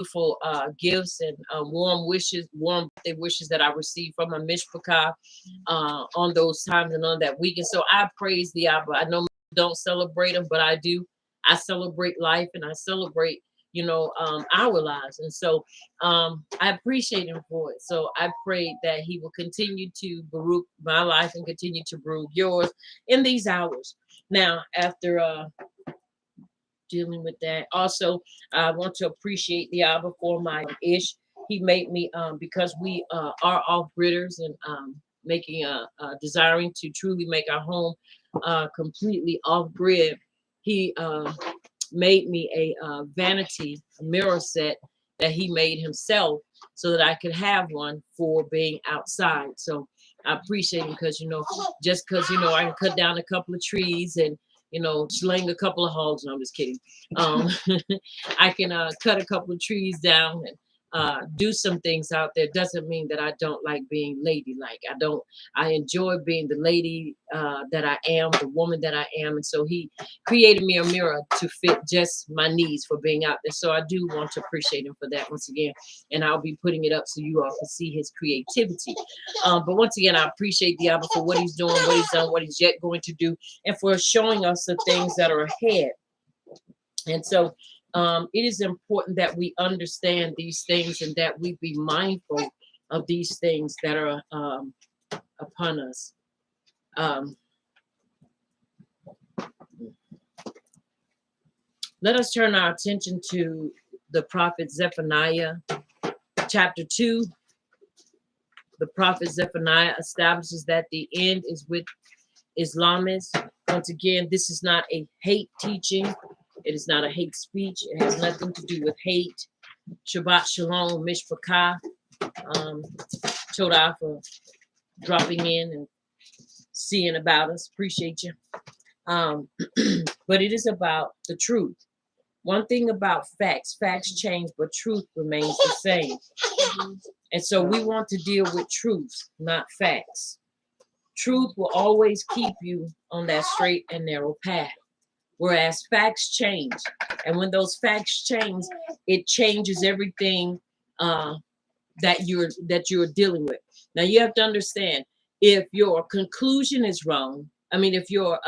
beautiful gifts and warm wishes, warm birthday wishes that I received from my mishpachah on those times and on that weekend. So I praise the Abba. I know don't celebrate them, but I do. I celebrate life and I celebrate, our lives. And so I appreciate him for it. So I pray that he will continue to baruch my life and continue to baruch yours in these hours. Now, after dealing with that, also, I want to appreciate the Abba for my ish. He made me, because we are off gridders and making, desiring to truly make our home completely off grid. He made me a vanity a mirror set that he made himself so that I could have one for being outside. So I appreciate him because, just because, I can cut down a couple of trees and, sling a couple of hogs. No, I'm just kidding. I can cut a couple of trees down and do some things out there. Doesn't mean that I don't like being ladylike. I enjoy being the lady that I am, the woman that I am. And so he created me a mirror to fit just my needs for being out there. So I do want to appreciate him for that once again. And I'll be putting it up so you all can see his creativity. But once again, I appreciate the Abba for what he's doing, what he's done, what he's yet going to do, and for showing us the things that are ahead. And so it is important that we understand these things and that we be mindful of these things that are upon us. Let us turn our attention to the prophet Zephaniah, chapter 2. The prophet Zephaniah establishes that the end is with Islamists. Once again, this is not a hate teaching. It is not a hate speech. It has nothing to do with hate. Shabbat Shalom, Mishpachah. Toda for dropping in and seeing about us. Appreciate you. But it is about the truth. One thing about facts change, but truth remains the same. And so we want to deal with truth, not facts. Truth will always keep you on that straight and narrow path. Whereas facts change. And when those facts change, it changes everything that you're dealing with. Now you have to understand, if your conclusion is wrong, if your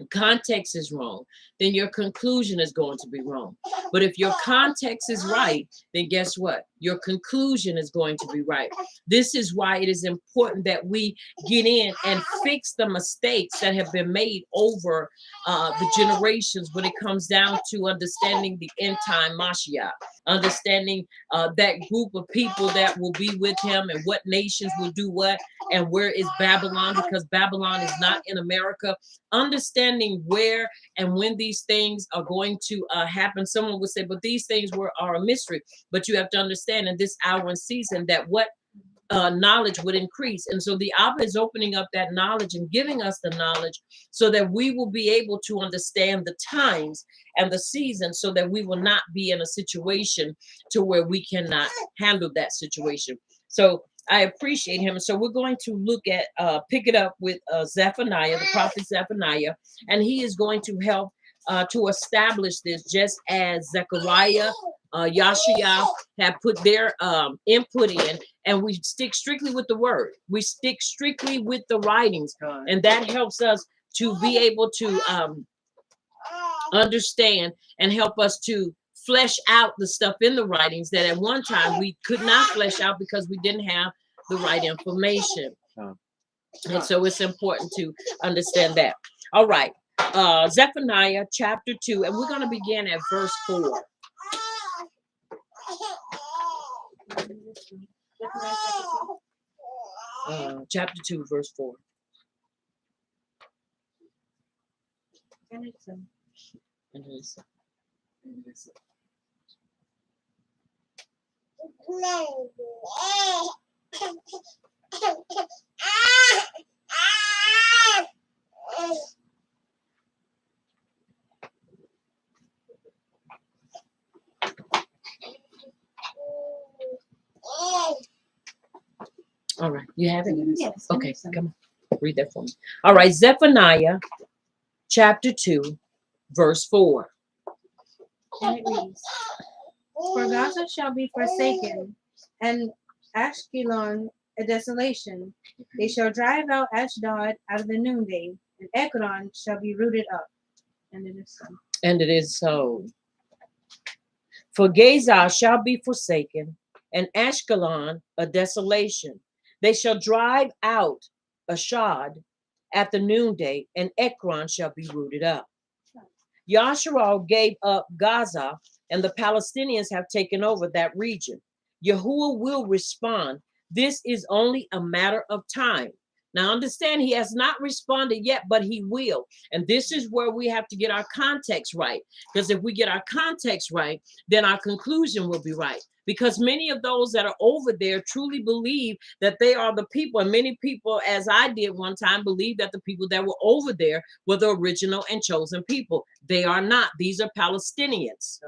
context is wrong, then your conclusion is going to be wrong. But if your context is right, then guess what? Your conclusion is going to be right. This is why it is important that we get in and fix the mistakes that have been made over the generations when it comes down to understanding the end time Mashiach, understanding that group of people that will be with him and what nations will do what and where is Babylon, because Babylon is not in America. Understanding where and when these things are going to happen. Someone would say, but these things are a mystery. But you have to understand in this hour and season that what knowledge would increase. And so the Abba is opening up that knowledge and giving us the knowledge so that we will be able to understand the times and the season, so that we will not be in a situation to where we cannot handle that situation. So I appreciate him. So we're going to look at, pick it up with Zephaniah, the prophet Zephaniah, and he is going to help to establish this, just as Zechariah, Yashia have put their input in, and we stick strictly with the word. We stick strictly with the writings, and that helps us to be able to understand and help us to flesh out the stuff in the writings that at one time we could not flesh out because we didn't have the right information. And so it's important to understand that. All right. Zephaniah chapter 2, and we're going to begin at verse 4. Chapter 2, verse 4. All right, you have it? Yes. Okay, come on, read that for me. All right, Zephaniah chapter 2, verse 4. And it reads, For Gaza shall be forsaken, and Ashkelon a desolation. They shall drive out Ashdod out of the noonday, and Ekron shall be rooted up. And it is so. And it is so. For Gaza shall be forsaken, and Ashkelon a desolation. They shall drive out Ashdod at the noonday, and Ekron shall be rooted up. Yasharal gave up Gaza, and the Palestinians have taken over that region. Yahuwah will respond. This is only a matter of time. Now understand, he has not responded yet, but he will. And this is where we have to get our context right. Because if we get our context right, then our conclusion will be right. Because many of those that are over there truly believe that they are the people. And many people, as I did one time, believe that the people that were over there were the original and chosen people. They are not. These are Palestinians.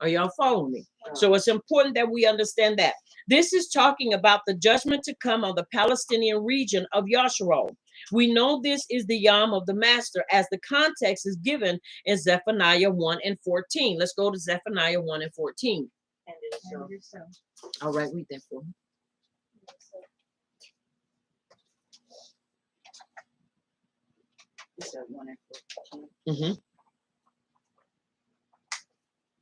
Are y'all following me? So it's important that we understand that. This is talking about the judgment to come on the Palestinian region of Yasharal. We know this is the Yom of the Master, as the context is given in Zephaniah 1 and 14. Let's go to Zephaniah 1 and 14. And it is so. All right, read that for me. Mm-hmm.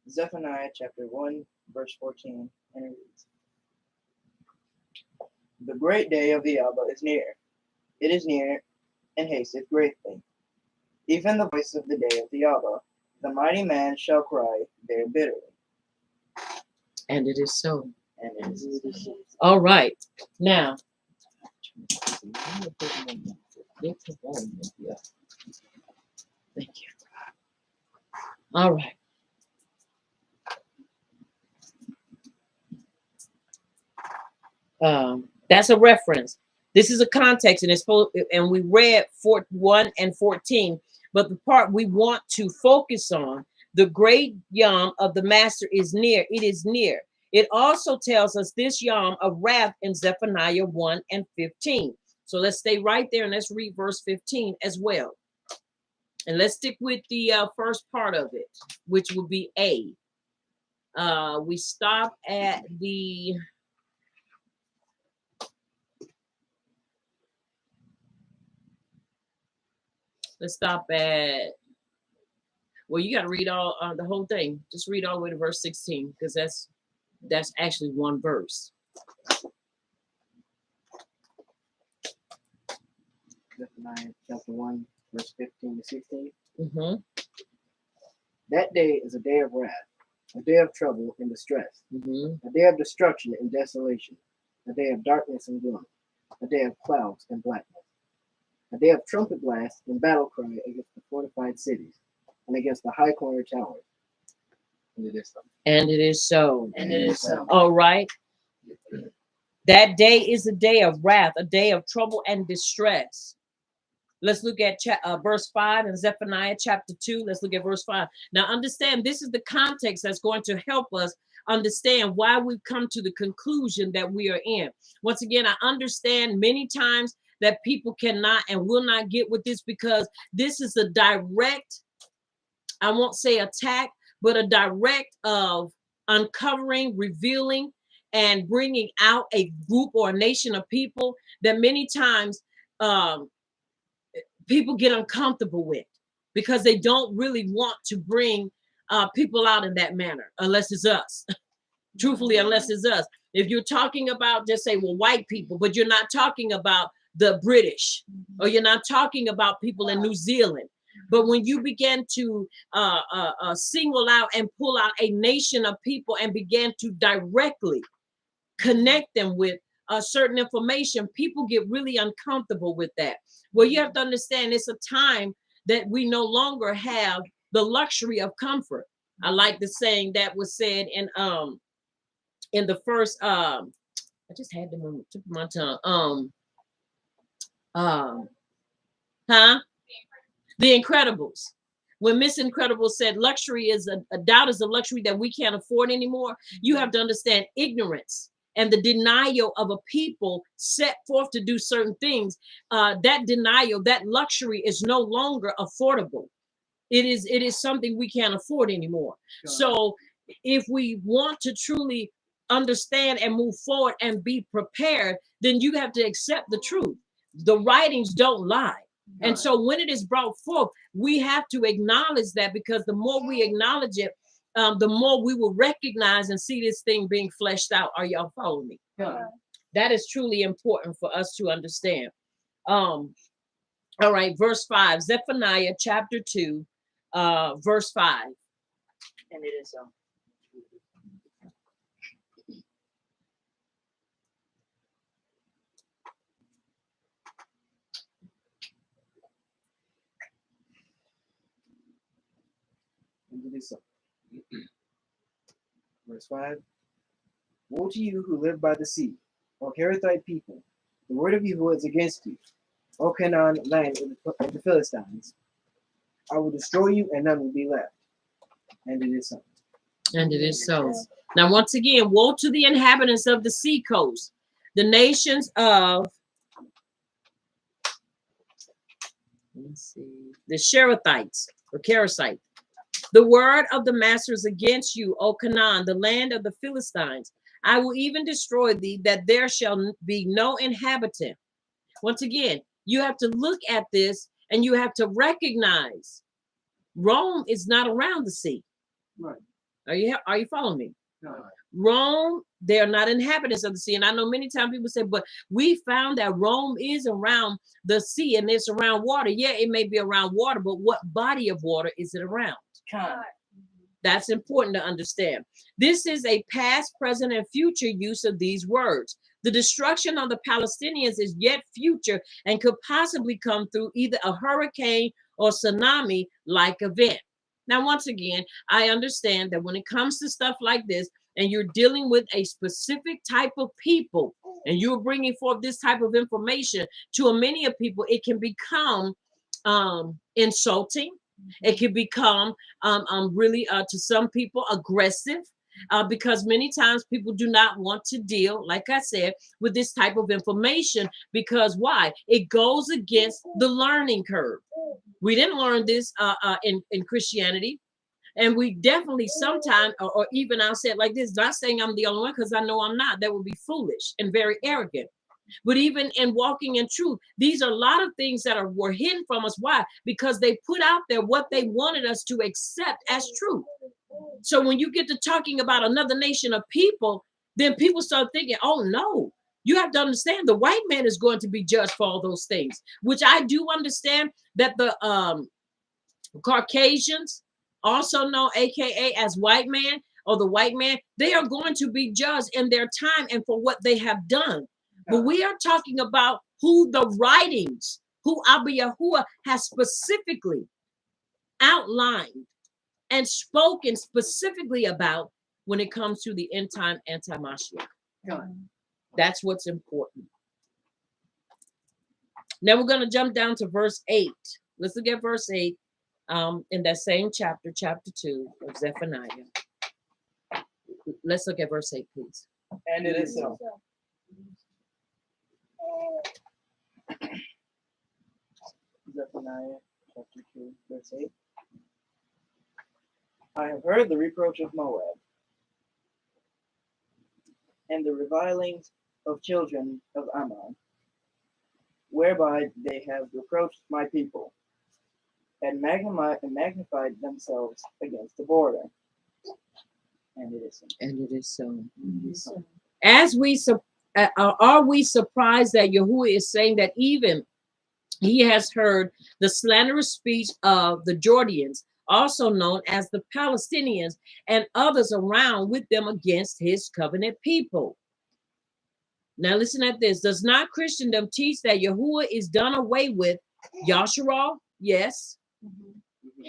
Zephaniah chapter 1, verse 14, and it reads, The great day of the Abba is near. It is near, and hasteth greatly. Even the voice of the day of the Abba, the mighty man shall cry there bitterly. And it is so. And it is so. All right. Now, thank you. All right. That's a reference. This is a context, and it's and we read 1 and 14. But the part we want to focus on, the great Yom of the Master is near. It is near. It also tells us this Yom of wrath in Zephaniah 1 and 15. So let's stay right there and let's read verse 15 as well. And let's stick with the first part of it, which would be A. We stop at the... Let's stop at... Well, you got to read all the whole thing. Just read all the way to verse 16, because that's actually one verse. Zephaniah chapter 1, verse 15 to 16. Mm-hmm. That day is a day of wrath, a day of trouble and distress, Mm-hmm. a day of destruction and desolation, a day of darkness and gloom, a day of clouds and blackness, a day of trumpet blast and battle cry against the fortified cities and against the high corner towers. And it is so. And it is so. And it is so. All right. That day is a day of wrath, a day of trouble and distress. Let's look at verse 5 in Zephaniah chapter 2. Let's look at verse 5. Now understand, this is the context that's going to help us understand why we've come to the conclusion that we are in. Once again, I understand many times that people cannot and will not get with this, because this is a direct, I won't say attack, but a direct of uncovering, revealing, and bringing out a group or a nation of people that many times people get uncomfortable with, because they don't really want to bring people out in that manner, unless it's us. Truthfully, unless it's us. If you're talking about, just say, well, white people, but you're not talking about the British, or you're not talking about people in New Zealand. But when you begin to single out and pull out a nation of people and begin to directly connect them with certain information, people get really uncomfortable with that. Well, you have to understand, it's a time that we no longer have the luxury of comfort. I like the saying that was said in the first I just had them on the tip of my tongue. The Incredibles. When Miss Incredible said luxury is a doubt is a luxury that we can't afford anymore. You have to understand ignorance and the denial of a people set forth to do certain things. That denial, that luxury is no longer affordable. It is something we can't afford anymore. So if we want to truly understand and move forward and be prepared, then you have to accept the truth. The writings don't lie. And so when it is brought forth, we have to acknowledge that, because the more we acknowledge it, the more we will recognize and see this thing being fleshed out. Are y'all following me? That is truly important for us to understand. All right, verse 5, Zephaniah chapter 2, verse 5. And it is so. And it is so. Verse 5. Woe to you who live by the sea, O Kerethite people, the word of Yahuwah is against you, O Canaan, land of the Philistines. I will destroy you, and none will be left. And it is so. And it is so. Now, once again, woe to the inhabitants of the sea coast, the nations of, let's see, the Sherethites or Keresites. The word of the master is against you, O Canaan, the land of the Philistines. I will even destroy thee, that there shall be no inhabitant. Once again, you have to look at this and you have to recognize Rome is not around the sea. Right. Are you following me? No. Rome, they are not inhabitants of the sea. And I know many times people say, but we found that Rome is around the sea and it's around water. Yeah, it may be around water, but what body of water is it around? That's important to understand. This is a past, present, and future use of these words. The destruction of the Palestinians is yet future and could possibly come through either a hurricane or tsunami-like event. Now, once again, I understand that when it comes to stuff like this, and you're dealing with a specific type of people, and you're bringing forth this type of information to many of people, it can become insulting. It can become really, to some people, aggressive, because many times people do not want to deal, like I said, with this type of information. Because why? It goes against the learning curve. We didn't learn this in Christianity. And we definitely sometimes, or even I'll say it like this, not saying I'm the only one, because I know I'm not. That would be foolish and very arrogant. But even in walking in truth, these are a lot of things that were hidden from us. Why? Because they put out there what they wanted us to accept as truth. So when you get to talking about another nation of people, then people start thinking, oh no, you have to understand the white man is going to be judged for all those things, which I do understand that the Caucasians, also known AKA as white man or the white man, they are going to be judged in their time and for what they have done. But we are talking about who the writings, who Abba Yahuwah has specifically outlined and spoken specifically about when it comes to the end time anti-Mashiach. That's what's important. Now we're going to jump down to verse 8. Let's look at verse 8 in that same chapter, chapter 2 of Zephaniah. Let's look at verse 8, please. And it is so. Zephaniah chapter 2, verse 8. I have heard the reproach of Moab, and the revilings of children of Ammon, whereby they have reproached my people, and magnified themselves against the border. And it is so. And it is so. As we are we surprised that Yahuwah is saying that even he has heard the slanderous speech of the Jordians, also known as the Palestinians, and others around with them against his covenant people. Now listen at this. Does not Christendom teach that Yahuwah is done away with? Yasharal? Yes.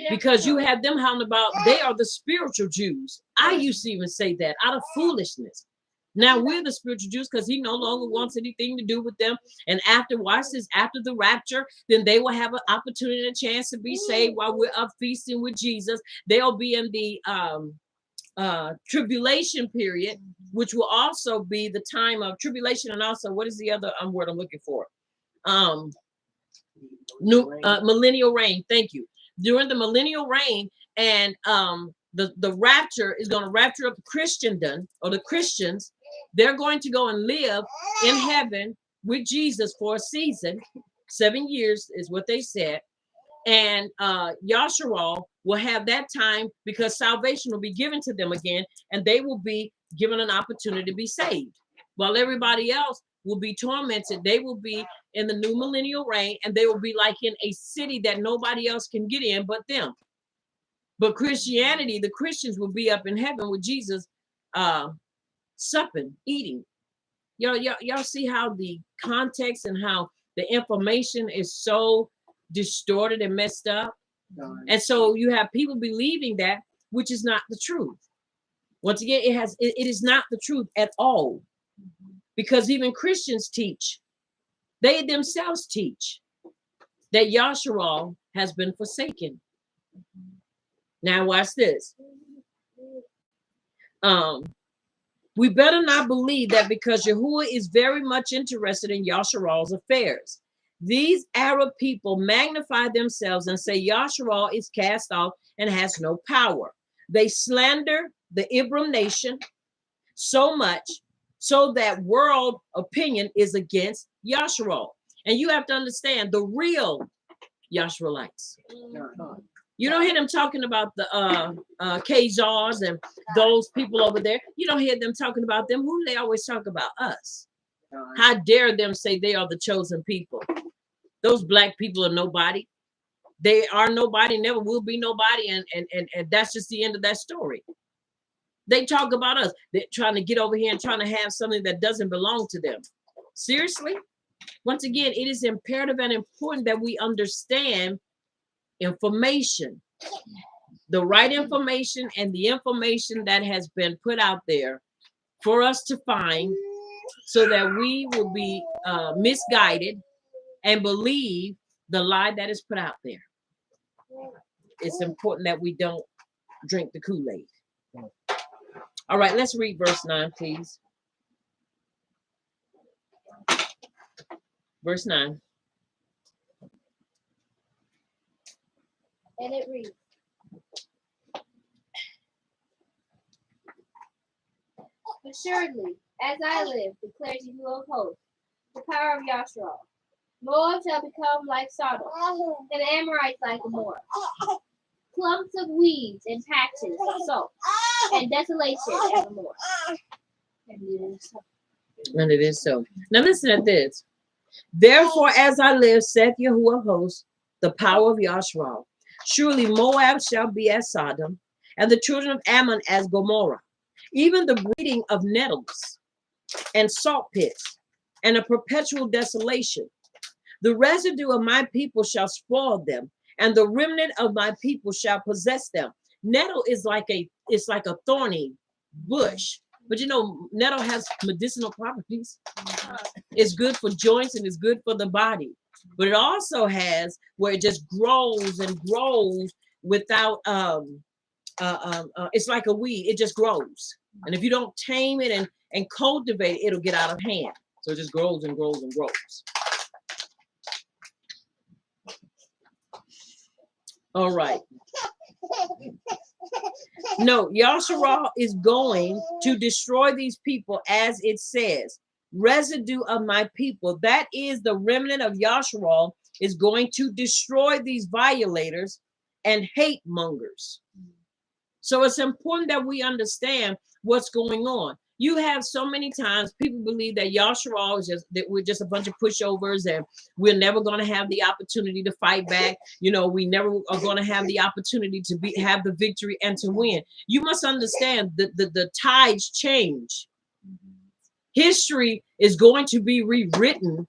Because you have them hounding about, they are the spiritual Jews. I used to even say that out of foolishness. Now we're the spiritual Jews because he no longer wants anything to do with them. And after, watch this, after the rapture, then they will have an opportunity and a chance to be saved while we're up feasting with Jesus. They'll be in the tribulation period, which will also be the time of tribulation. And also, what is the other word I'm looking for? Millennial reign. Thank you. During the millennial reign, and the rapture is going to rapture up Christendom, or the Christians. They're going to go and live in heaven with Jesus for a season. 7 years is what they said. And Yahshua will have that time, because salvation will be given to them again, and they will be given an opportunity to be saved. While everybody else will be tormented, they will be in the new millennial reign, and they will be like in a city that nobody else can get in but them. But Christianity, the Christians will be up in heaven with Jesus, supping, eating. Y'all see how the context and how the information is so distorted and messed up. And so you have people believing that, which is not the truth. Once again, it is not the truth at all, because even Christians teach, they themselves teach, that Yahshua has been forsaken. Now watch this. We better not believe that because Yahuwah is very much interested in Yahshua's affairs. These Arab people magnify themselves and say Yahshua is cast off and has no power. They slander the Ibram nation so much so that world opinion is against Yahshua. And you have to understand, the real Yahshualites. You don't hear them talking about the Khazars and those people over there. You don't hear them talking about them. Who do they always talk about? Us. How dare them say they are the chosen people? Those black people are nobody. They are nobody, never will be nobody, and that's just the end of that story. They talk about us. They're trying to get over here and trying to have something that doesn't belong to them. Seriously? Once again, it is imperative and important that we understand information, the right information, and the information that has been put out there for us to find, so that we will be misguided and believe the lie that is put out there. It's important that we don't drink the Kool-Aid. All right, let's read verse 9, please. Verse 9. And it reads, "Assuredly, as I live, declares Yahuwah of hosts, the power of Yahshua, Moab shall become like Sodom, and the Amorites like Gomorrah. Clumps of weeds and patches of salt, and desolation evermore." And it is so. Now listen at this. "Therefore, as I live, saith Yahuwah of hosts, the power of Yahshua, surely Moab shall be as Sodom, and the children of Ammon as Gomorrah, even the breeding of nettles and salt pits, and a perpetual desolation. The residue of my people shall spoil them, and the remnant of my people shall possess them." Nettle is like a thorny bush, but you know, nettle has medicinal properties. It's good for joints and it's good for the body, but it also has where it just grows and grows without it's like a weed. It just grows, and if you don't tame it and cultivate it, it'll get out of hand. So it just grows and grows and grows. All right. No, Yahshua is going to destroy these people, as it says, residue of my people. That is the remnant of Yahshua is going to destroy these violators and hate mongers. So it's important that we understand what's going on. You have so many times people believe that Yahshua is that we're just a bunch of pushovers and we're never going to have the opportunity to fight back. You know, we never are going to have the opportunity to have the victory and to win. You must understand that the tides change. History is going to be rewritten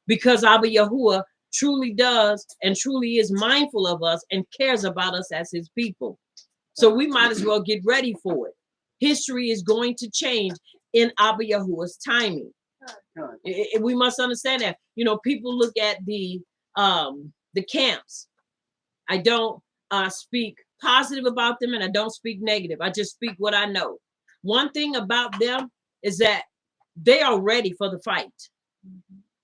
because Abba Yahuwah truly does and truly is mindful of us and cares about us as his people. So we might as well get ready for it. History is going to change in Abba Yahuwah's timing. We must understand that. You know, people look at the camps. I don't speak positive about them and I don't speak negative. I just speak what I know. One thing about them is that they are ready for the fight.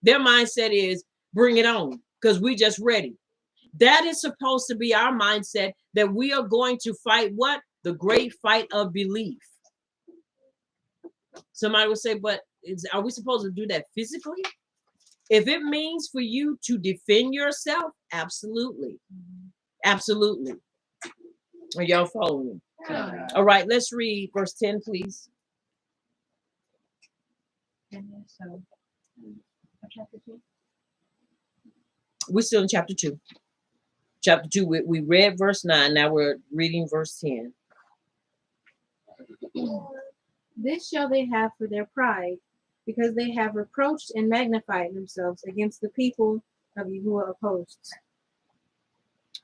Their mindset is bring it on because we just ready. That is supposed to be our mindset, that we are going to fight what? the great fight of belief. Somebody will say, but are we supposed to do that physically? If it means for you to defend yourself, absolutely. Absolutely. Are y'all following me? All right, let's read verse 10, please. So, chapter 2. We're still in chapter 2. Chapter 2, we read verse 9. Now we're reading verse 10. This shall they have for their pride, because they have reproached and magnified themselves against the people of Yahuwah of hosts.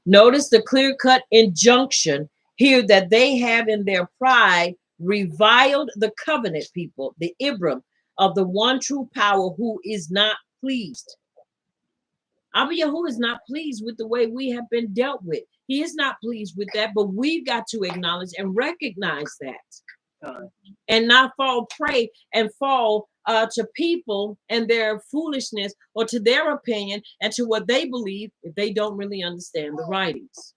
Notice the clear-cut injunction here that they have in their pride reviled the covenant people, the Ibram of the one true power, who is not pleased. Abba Yahuwah is not pleased with the way we have been dealt with. He is not pleased with that, but we've got to acknowledge and recognize that. And not fall prey and fall to people and their foolishness, or to their opinion and to what they believe, if they don't really understand the writings.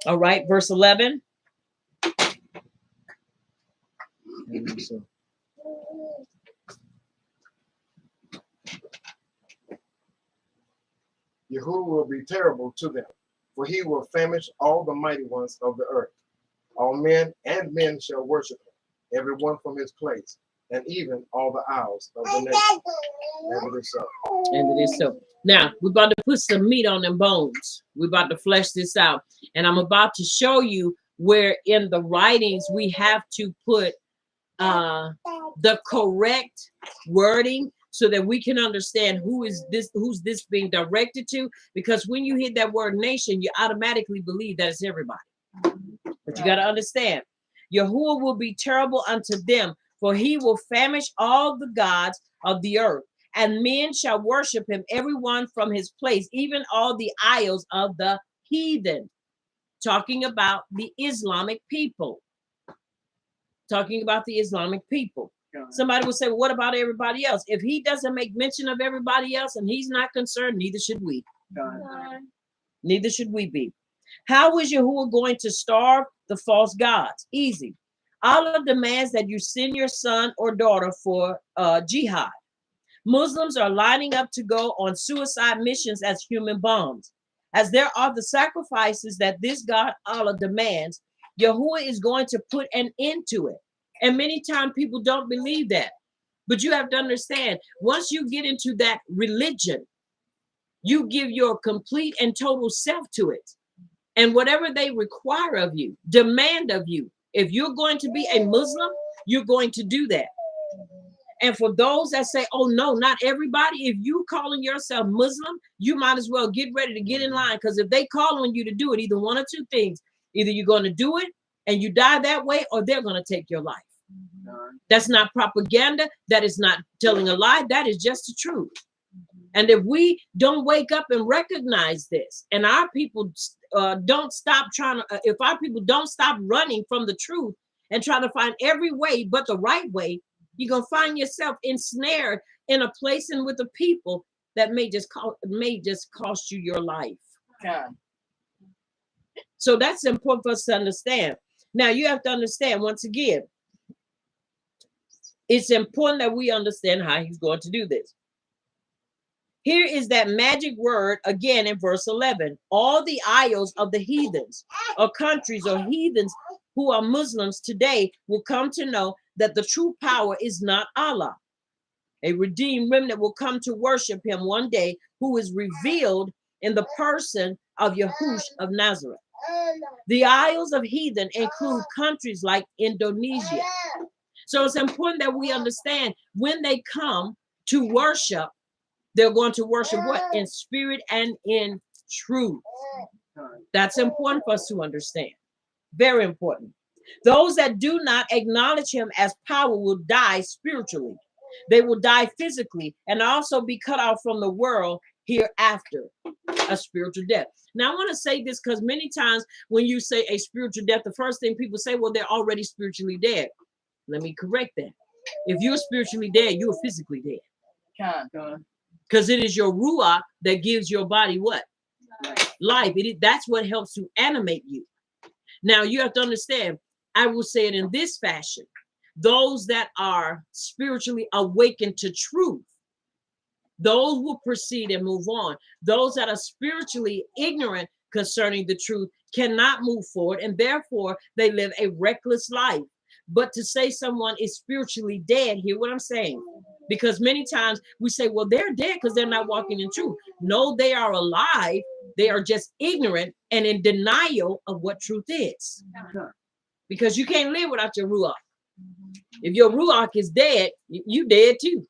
All right, verse 11. Yahuwah will be terrible to them, for he will famish all the mighty ones of the earth. All men and men shall worship him, every one from his place, and even all the isles of the nation. And it is so. And it is so. Now, we're about to put some meat on them bones. We're about to flesh this out. And I'm about to show you where in the writings we have to put the correct wording, so that we can understand who's this being directed to. Because when you hit that word nation, you automatically believe that it's everybody. But you got to understand, Yahuwah will be terrible unto them, for he will famish all the gods of the earth, and men shall worship him, everyone from his place, even all the isles of the heathen. Talking about the Islamic people. Talking about the Islamic people. Somebody will say, well, what about everybody else? If he doesn't make mention of everybody else and he's not concerned, neither should we. Neither should we be. How is Yahuwah going to starve the false gods? Easy. Allah demands that you send your son or daughter for jihad. Muslims are lining up to go on suicide missions as human bombs. As there are the sacrifices that this God Allah demands, Yahuwah is going to put an end to it. And many times people don't believe that. But you have to understand, once you get into that religion, you give your complete and total self to it. And whatever they require of you, demand of you, if you're going to be a Muslim, you're going to do that. And for those that say, oh, no, not everybody, if you calling yourself Muslim, you might as well get ready to get in line. Because if they call on you to do it, either one or two things, either you're going to do it and you die that way, or they're going to take your life. That's not propaganda. That is not telling a lie. That is just the truth. And if we don't wake up and recognize this, and our people don't stop trying to, if our people don't stop running from the truth and try to find every way but the right way, you're going to find yourself ensnared in a place and with a people that may just cost you your life. So that's important for us to understand. Now, you have to understand, once again, it's important that we understand how he's going to do this. Here is that magic word again in verse 11. All the isles of the heathens, or countries, or heathens who are Muslims today will come to know that the true power is not Allah. A redeemed remnant will come to worship him one day, who is revealed in the person of Yahush of Nazareth. The isles of heathen include countries like Indonesia. So it's important that we understand, when they come to worship, they're going to worship what? In spirit and in truth. That's important for us to understand. Very important. Those that do not acknowledge him as power will die spiritually. They will die physically and also be cut off from the world hereafter, a spiritual death. Now, I want to say this because many times when you say a spiritual death, the first thing people say, well, they're already spiritually dead. Let me correct that. If you're spiritually dead, you're physically dead. Because it is your ruach that gives your body what? Life. That's what helps to animate you. Now you have to understand, I will say it in this fashion. Those that are spiritually awakened to truth, those will proceed and move on. Those that are spiritually ignorant concerning the truth cannot move forward, and therefore they live a reckless life. But to say someone is spiritually dead, hear what I'm saying? Because many times we say, well, they're dead because they're not walking in truth. No, they are alive. They are just ignorant and in denial of what truth is. Because you can't live without your ruach. If your ruach is dead, you dead too.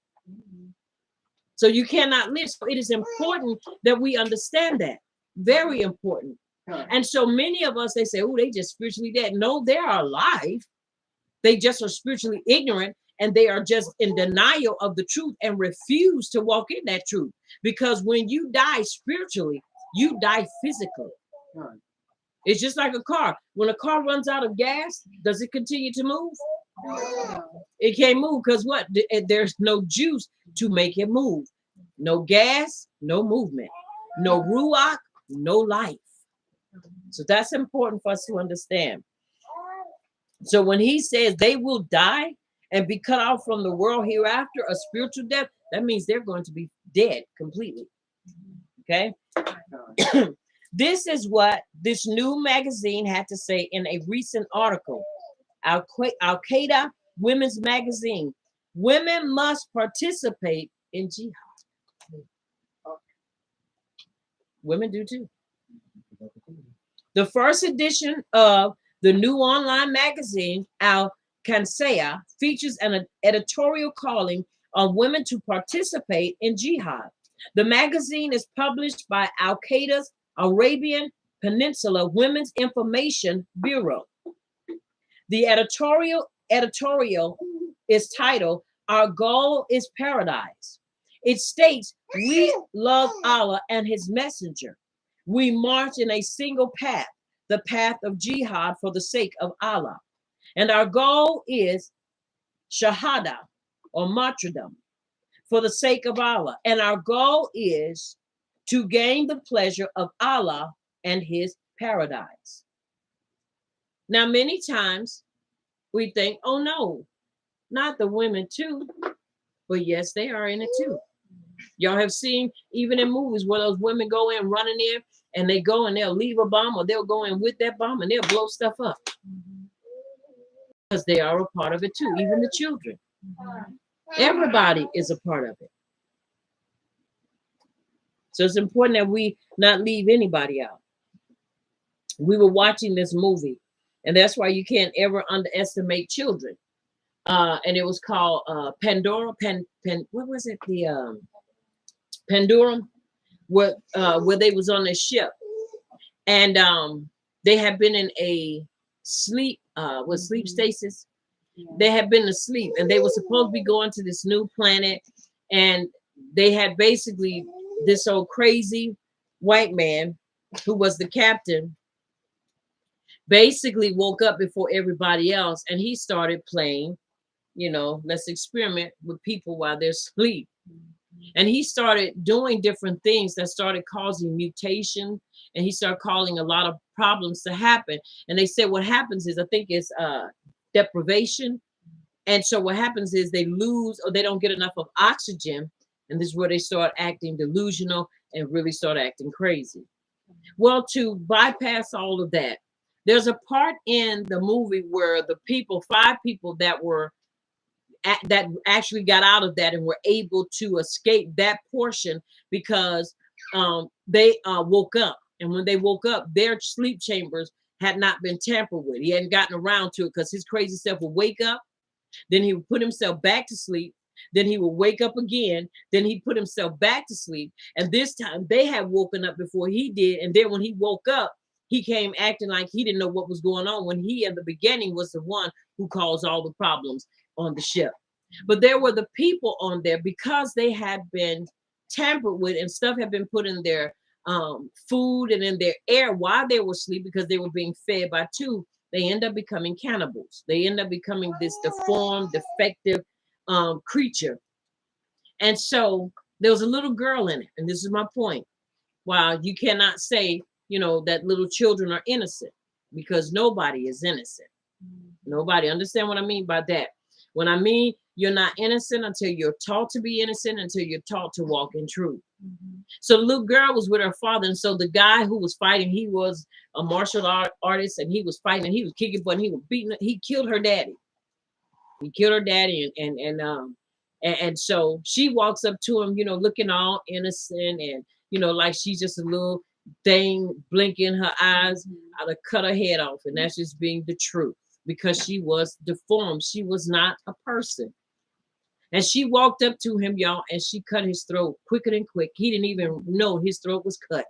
So you cannot live. So it is important that we understand that. Very important. And so many of us, they say, oh, they just spiritually dead. No, they are alive. They just are spiritually ignorant, and they are just in denial of the truth and refuse to walk in that truth. Because when you die spiritually, you die physically. It's just like a car. When a car runs out of gas, does it continue to move? It can't move because what? There's no juice to make it move. No gas, no movement. No ruach, no life. So that's important for us to understand. So when he says they will die and be cut off from the world hereafter, a spiritual death, that means they're going to be dead completely. Okay? This is what this new magazine had to say in a recent article. Al-Qaeda Women's Magazine. Women must participate in jihad. Women do too. The first edition of the new online magazine, Al-Qansaya, features an editorial calling on women to participate in jihad. The magazine is published by Al-Qaeda's Arabian Peninsula Women's Information Bureau. The editorial is titled, Our Goal is Paradise. It states, we love Allah and his messenger. We march in a single path, the path of jihad for the sake of Allah. And our goal is shahada or martyrdom for the sake of Allah. And our goal is to gain the pleasure of Allah and his paradise. Now, many times we think, oh no, not the women too. But yes, they are in it too. Y'all have seen even in movies where those women go in running in and they go and they'll leave a bomb or they'll go in with that bomb and they'll blow stuff up. Because they are a part of it too, even the children. Everybody is a part of it. So it's important that we not leave anybody out. We were watching this movie, and that's why you can't ever underestimate children. And it was called Pandora. What was it? The Pandora, where they was on a ship, and they had been in a sleep stasis. They had been asleep, and they were supposed to be going to this new planet, and they had basically this old crazy white man who was the captain basically woke up before everybody else, and he started playing, let's experiment with people while they're asleep. And he started doing different things that started causing mutation, and he started causing a lot of problems to happen. And they said what happens is, I think it's deprivation. And so what happens is they lose or they don't get enough of oxygen, and this is where they start acting delusional and really start acting crazy. Well, to bypass all of that, there's a part in the movie where the people, 5 people that actually got out of that and were able to escape that portion because they woke up. And when they woke up, their sleep chambers had not been tampered with. He hadn't gotten around to it because his crazy self would wake up, then he would put himself back to sleep, then he would wake up again, then he put himself back to sleep. And this time they had woken up before he did. And then when he woke up, he came acting like he didn't know what was going on, when he in the beginning was the one who caused all the problems on the ship. But there were the people on there, because they had been tampered with and stuff had been put in their food and in their air while they were asleep, because they were being fed by 2. They end up becoming cannibals. They end up becoming this deformed, defective creature. And so there was a little girl in it. And this is my point. While you cannot say, that little children are innocent, because nobody is innocent. Nobody. Understand what I mean by that? When I mean you're not innocent until you're taught to be innocent, until you're taught to walk in truth. So the little girl was with her father, and so the guy who was fighting, he was a martial artist, and he was fighting, and he was kicking butt, and he was beating. He killed her daddy. He killed her daddy, and so she walks up to him, looking all innocent, and like she's just a little thing blinking her eyes. I'd have cut her head off, and that's just being the truth, because she was deformed. She was not a person. And she walked up to him, y'all, and she cut his throat quicker than quick. He didn't even know his throat was cut.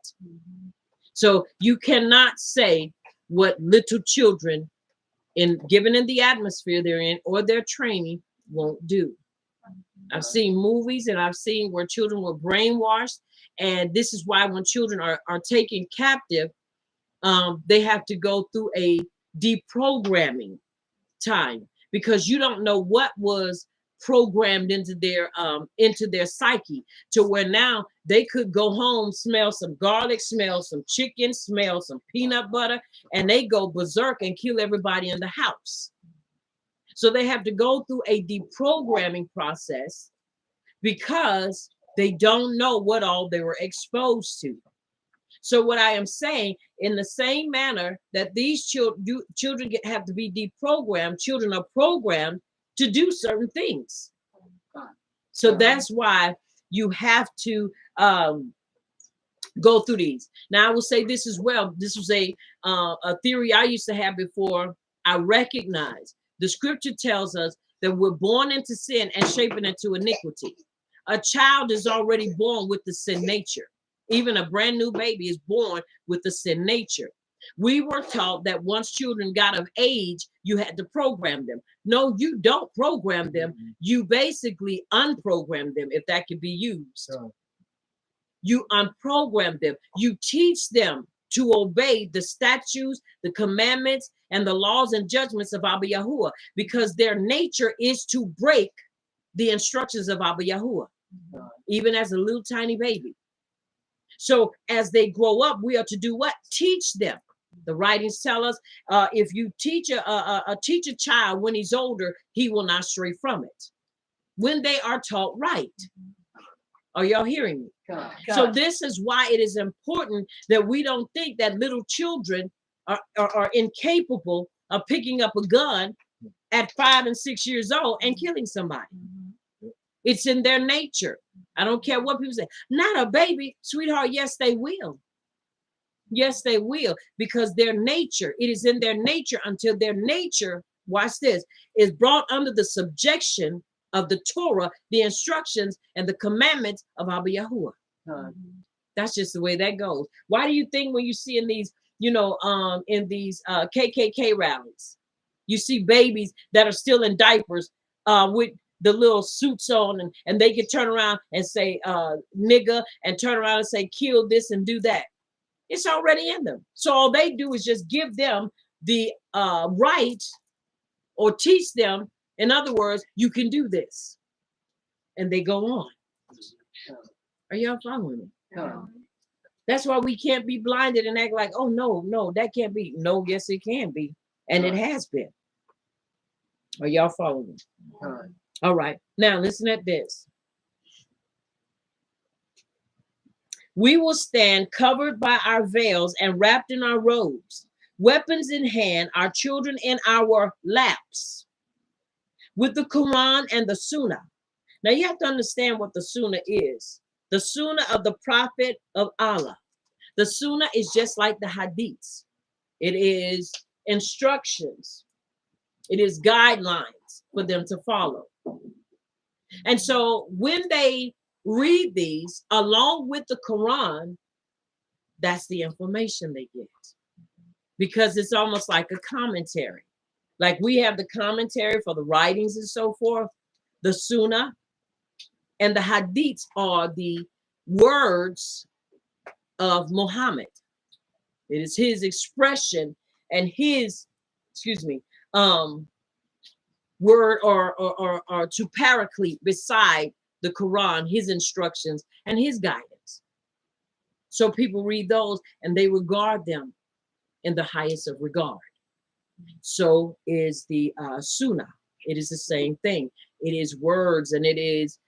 So you cannot say what little children, given in the atmosphere they're in or their training, won't do. I've seen movies, and I've seen where children were brainwashed. And this is why when children are taken captive, they have to go through a deprogramming time, because you don't know what was programmed into their psyche, to where now they could go home, smell some garlic, smell some chicken, smell some peanut butter, and they go berserk and kill everybody in the house. So they have to go through a deprogramming process, because they don't know what all they were exposed to. So what I am saying, in the same manner that these children have to be deprogrammed, children are programmed to do certain things. So that's why you have to go through these. Now, I will say this as well. This was a theory I used to have before I recognized. The scripture tells us that we're born into sin and shaping into iniquity. A child is already born with the sin nature. Even a brand new baby is born with the sin nature. We were taught that once children got of age, you had to program them. No, you don't program them. You basically unprogram them, if that could be used. You unprogram them. You teach them to obey the statutes, the commandments, and the laws and judgments of Abba Yahuwah, because their nature is to break the instructions of Abba Yahuwah, even as a little tiny baby. So as they grow up, we are to do what? Teach them. The writings tell us, if you teach a child when he's older, he will not stray from it, when they are taught right. Are y'all hearing me? So this is why it is important that we don't think that little children are incapable of picking up a gun at 5 and 6 years old and killing somebody. It's in their nature. I don't care what people say. Not a baby, sweetheart. Yes, they will. Yes, they will, because their nature, it is in their nature until their nature, watch this, is brought under the subjection of the Torah, the instructions and the commandments of Abba Yahuwah. That's just the way that goes. Why do you think when you see in these, KKK rallies, you see babies that are still in diapers with the little suits on, and they can turn around and say nigga, and turn around and say kill this and do that? It's already in them. So all they do is just give them the right, or teach them, in other words, you can do this. And they go on. Are y'all following me? That's why we can't be blinded and act like, oh, no, that can't be. No, yes, it can be. And it has been. Are y'all following me? All right. Now, listen at this. We will stand covered by our veils and wrapped in our robes, weapons in hand, our children in our laps, with the Quran and the Sunnah. Now, you have to understand what the Sunnah is. The Sunnah of the Prophet of Allah. The Sunnah is just like the Hadiths. It is instructions. It is guidelines for them to follow. And so when they read these along with the Quran, that's the information they get, because it's almost like a commentary. Like we have the commentary for the writings and so forth. The Sunnah and the Hadiths are the words of Muhammad. It is his expression and his, word or to paraclete beside the Quran, his instructions and his guidance. So people read those and they regard them in the highest of regard. So is the sunnah. It is the same thing. It is words, and it is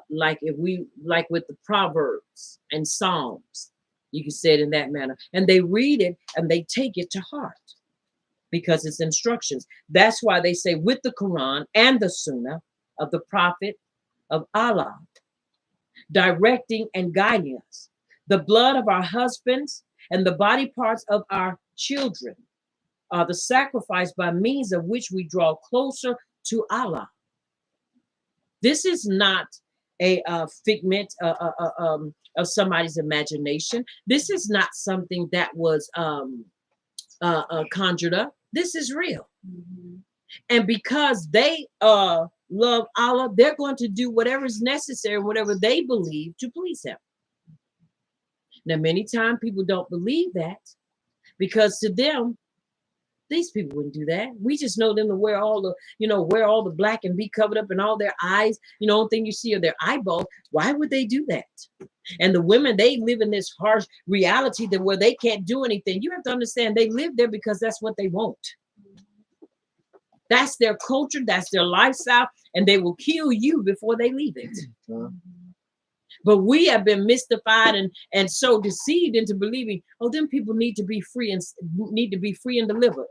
like with the Proverbs and Psalms, you can say it in that manner. And they read it and they take it to heart because it's instructions. That's why they say with the Quran and the Sunnah of the Prophet of Allah, directing and guiding us. The blood of our husbands and the body parts of our children are the sacrifice by means of which we draw closer to Allah. This is not a figment of somebody's imagination. This is not something that was conjured up. This is real. Mhm. And because they love Allah, they're going to do whatever is necessary, whatever they believe to please him. Now, many times people don't believe that because to them, these people wouldn't do that. We just know them to wear all the black and be covered up in all their eyes. Only thing you see are their eyeballs. Why would they do that? And the women, they live in this harsh reality that where they can't do anything. You have to understand they live there because that's what they want. That's their culture, that's their lifestyle, and they will kill you before they leave it. But we have been mystified and so deceived into believing, oh, them people need to be free and delivered.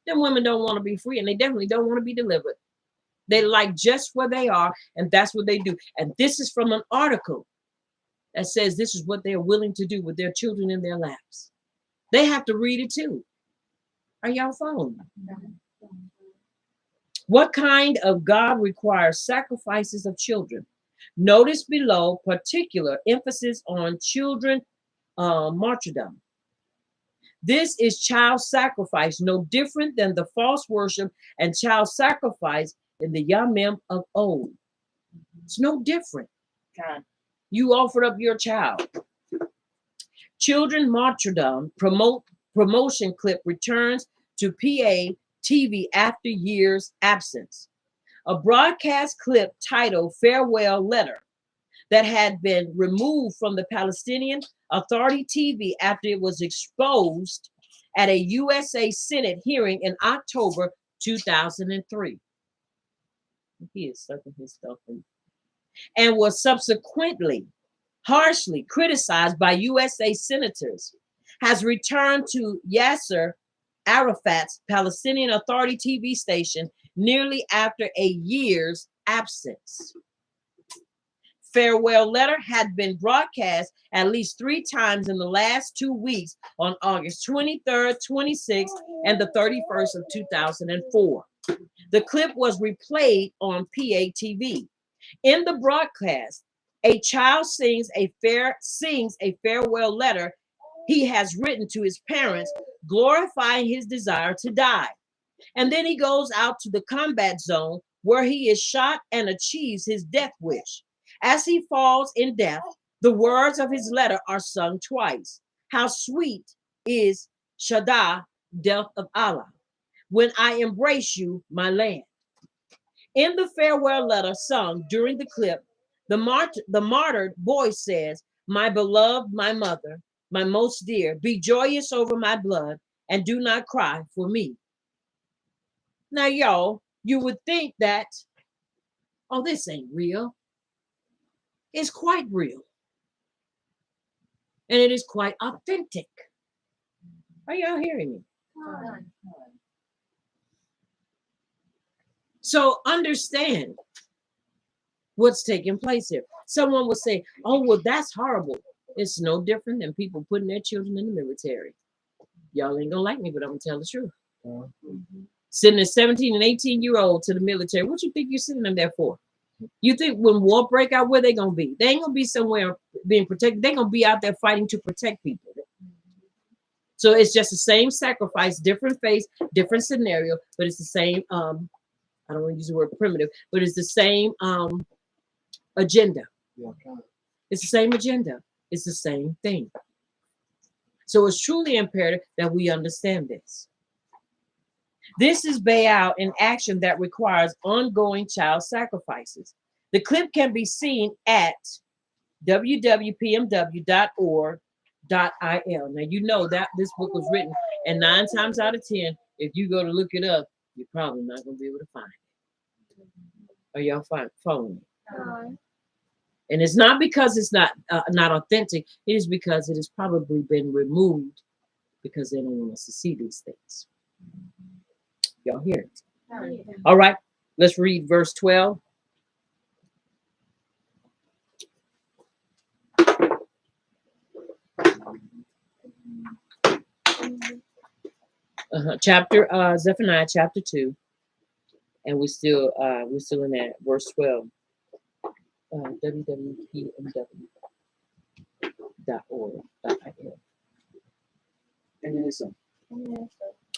Them women don't want to be free, and they definitely don't want to be delivered. They like just where they are, and that's what they do. And this is from an article that says this is what they're willing to do with their children in their laps. They have to read it too. Are y'all following me? What kind of God requires sacrifices of children? Notice below particular emphasis on children martyrdom. This is child sacrifice, no different than the false worship and child sacrifice in the Yamim of old. It's no different. You offered up your child. Children martyrdom promotion clip returns to PA TV after years absence. A broadcast clip titled Farewell Letter that had been removed from the Palestinian Authority TV after it was exposed at a USA Senate hearing in October 2003. He is sucking his stuff in. And was subsequently harshly criticized by USA senators, has returned to Yasser Arafat's Palestinian Authority TV station nearly after a year's absence. Farewell Letter had been broadcast at least 3 times in the last 2 weeks on August 23rd, 26th, and the 31st of 2004. The clip was replayed on PA TV. In the broadcast, a child sings a farewell letter he has written to his parents, glorifying his desire to die. And then he goes out to the combat zone where he is shot and achieves his death wish. As he falls in death, the words of his letter are sung twice. How sweet is Shaddai, death of Allah, when I embrace you, my land. In the farewell letter sung during the clip, the martyred voice says, my beloved, my mother, my most dear, be joyous over my blood and do not cry for me. Now, y'all, you would think that, oh, this ain't real. It's quite real. And it is quite authentic. Are y'all hearing me? So understand what's taking place here. Someone will say, oh, well, that's horrible. It's no different than people putting their children in the military. Y'all ain't gonna like me, but I'm gonna tell the truth. Sending a 17 and 18-year-old to the military, what you think you're sending them there for? You think when war break out, where they gonna be? They ain't gonna be somewhere being protected. They're gonna be out there fighting to protect people. So it's just the same sacrifice, different face, different scenario, but it's the same, I don't want to use the word primitive, but it's the same agenda. It's the same agenda. It's the same thing. So it's truly imperative that we understand this. This is Baal in action that requires ongoing child sacrifices. The clip can be seen at www.pmw.org, Now you know that this book was written, and 9 times out of 10, if you go to look it up, you're probably not going to be able to find it. Are y'all following me? And it's not because it's not authentic. It is because it has probably been removed because they don't want us to see these things. Y'all hear it? All right, let's read verse 12. Zephaniah chapter 2, and we're still in that verse 12. www.pmw.org.il. And it is so.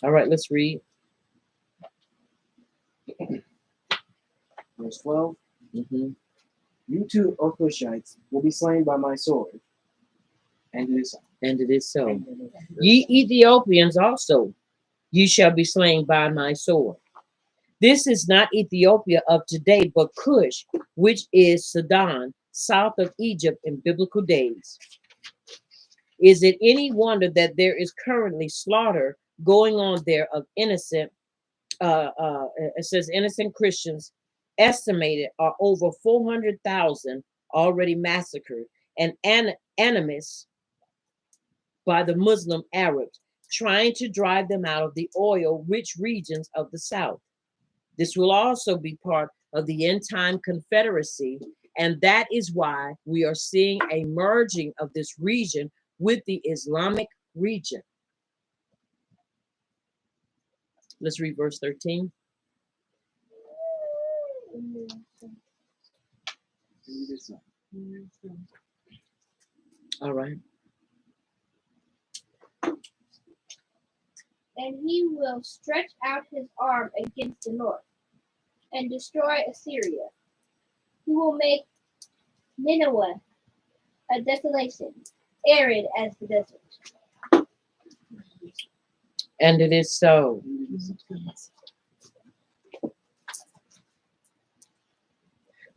All right, let's read. Verse 12. Mm-hmm. You two, O Cushites, will be slain by my sword. And it is so. And it is so. Ye Ethiopians also, ye shall be slain by my sword. This is not Ethiopia of today, but Cush, which is Sidon, south of Egypt in biblical days. Is it any wonder that there is currently slaughter going on there of innocent, it says innocent Christians, estimated are over 400,000 already massacred, and animists by the Muslim Arabs, trying to drive them out of the oil-rich regions of the south. This will also be part of the end-time confederacy, and that is why we are seeing a merging of this region with the Islamic region. Let's read verse 13. All right. And he will stretch out his arm against the north and destroy Assyria. He will make Nineveh a desolation, arid as the desert. And it is so.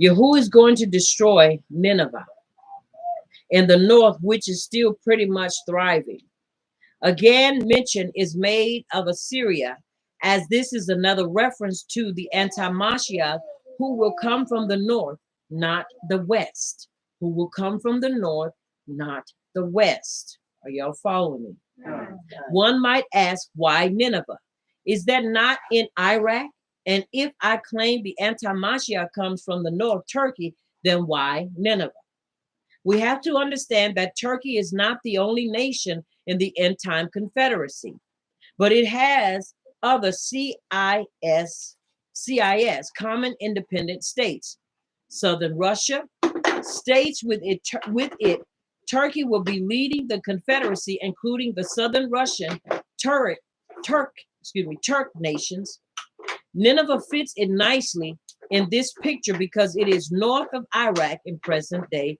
Yahuwah is going to destroy Nineveh in the north, which is still pretty much thriving. Again, mention is made of Assyria, as this is another reference to the anti-Mashiach who will come from the north, not the west. Who will come from the north, not the west. Are y'all following me? One might ask, why Nineveh? Is that not in Iraq? And if I claim the anti-Mashiach comes from the north, Turkey, then why Nineveh? We have to understand that Turkey is not the only nation in the end time confederacy, but it has other CIS, common independent states. Southern Russia, states with it, Turkey will be leading the confederacy, including the Southern Russian, Turk nations. Nineveh fits in nicely in this picture because it is north of Iraq in present day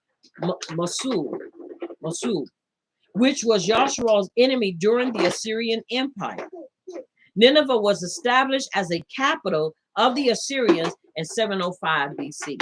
Mosul, which was Yahshua's enemy during the Assyrian Empire. Nineveh was established as a capital of the Assyrians in 705 BC.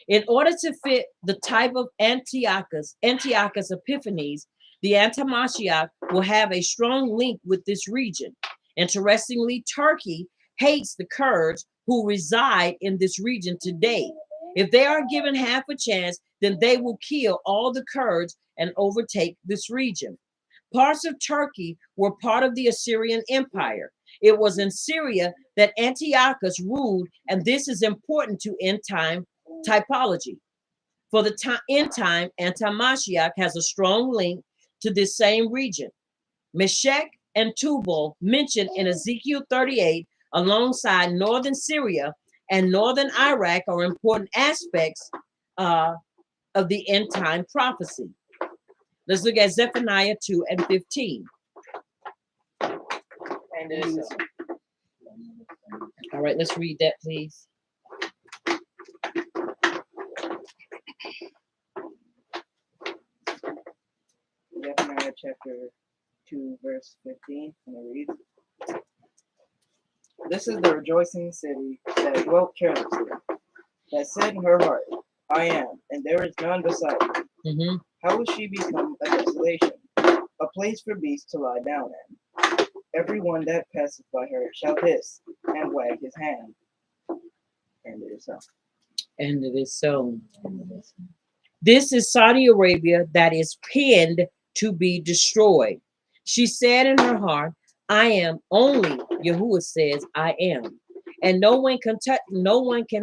In order to fit the type of Antiochus Epiphanes, the Anti-Mashiach will have a strong link with this region. Interestingly, Turkey hates the Kurds who reside in this region today. If they are given half a chance, then they will kill all the Kurds and overtake this region. Parts of Turkey were part of the Assyrian Empire. It was in Syria that Antiochus ruled, and this is important to end-time typology. For the end time, Anti-Mashiach has a strong link to this same region. Meshech and Tubal mentioned in Ezekiel 38 alongside northern Syria and northern Iraq are important aspects of the end time prophecy. Let's look at Zephaniah 2 and 15. All right, let's read that, please. Zephaniah chapter 2, verse 15, and it reads, "This is the rejoicing city that dwelt carelessly, that said in her heart, I am, and there is none beside me. Mm-hmm. How will she become a desolation, a place for beasts to lie down in? Everyone that passeth by her shall hiss and wag his hand. And it is so. And it is so. This is Saudi Arabia that is pinned to be destroyed. She said in her heart, I am only, Yahuwah says, I am. And no one can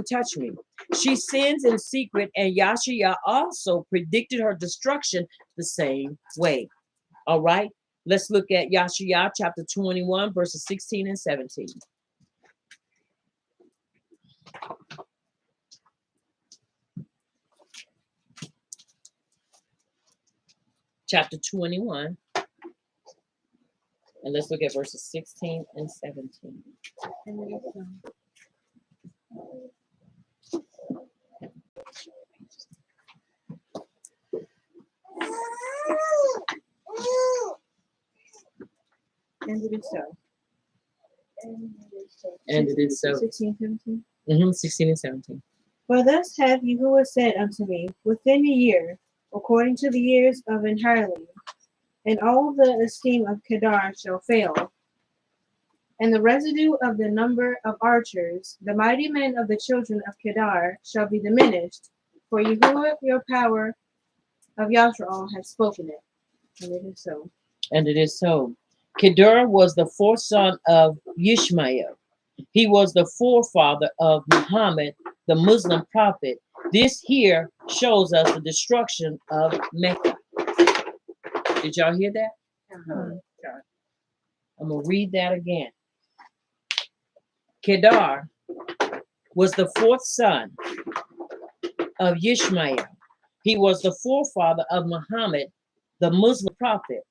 touch me. She sins in secret, and Yahshua also predicted her destruction the same way. All right, let's look at Yahshua chapter 21, verses 16 and 17. Chapter 21. And let's look at verses 16 and 17. And it is so. And it is so. 16, 17. 16 and 17. For thus hath Yahuwah said unto me, within a year, according to the years of an hireling, and all the esteem of Kedar shall fail, and the residue of the number of archers, the mighty men of the children of Kedar, shall be diminished, for Yahuwah your power of Yasharal hath spoken it. And it is so. And it is so. Kedar was the fourth son of Ishmael. He was the forefather of Muhammad, the Muslim prophet. This here shows us the destruction of Mecca. Did y'all hear that? I'm going to read that again. Kedar was the fourth son of Ishmael. He was the forefather of Muhammad, the Muslim prophet.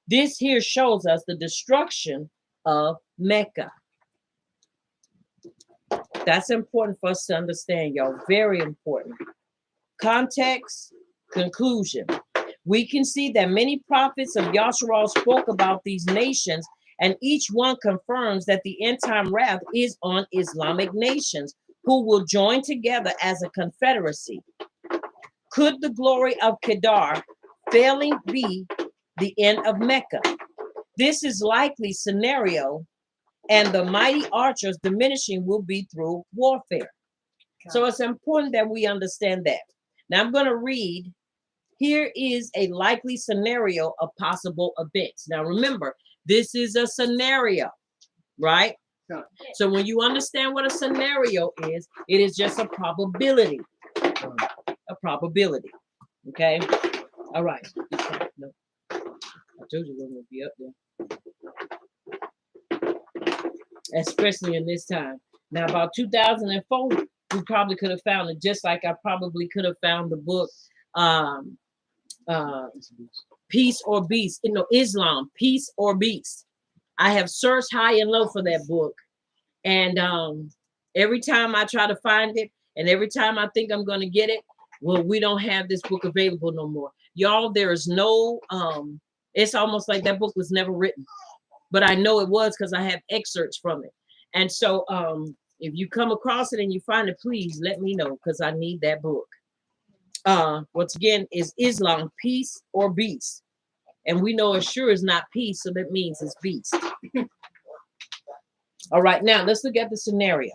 This here shows us the destruction of Mecca. That's important for us to understand, y'all. Very important. Context, conclusion. We can see that many prophets of Yasharal spoke about these nations, and each one confirms that the end time wrath is on Islamic nations who will join together as a confederacy. Could the glory of Kedar failing be the end of Mecca? This is likely scenario, and the mighty archers diminishing will be through warfare. So it's important that we understand that. Now I'm going to read. Here is a likely scenario of possible events. Now remember, this is a scenario, right? So when you understand what a scenario is, it is just a probability. A probability. Okay? All right. No. I told you we're going to be up there. Especially in this time. Now, about 2004, we probably could have found it, just like I probably could have found the book Peace or Beast, Islam, Peace or Beast. I have searched high and low for that book, and every time I try to find it, and every time I think I'm going to get it, well, we don't have this book available no more, y'all. There is no it's almost like that book was never written, but I know it was because I have excerpts from it. And so if you come across it and you find it, please let me know, because I need that book. Once again, is Islam, Peace or Beast? And we know it sure is not peace, so that means it's beast. All right, now let's look at the scenario.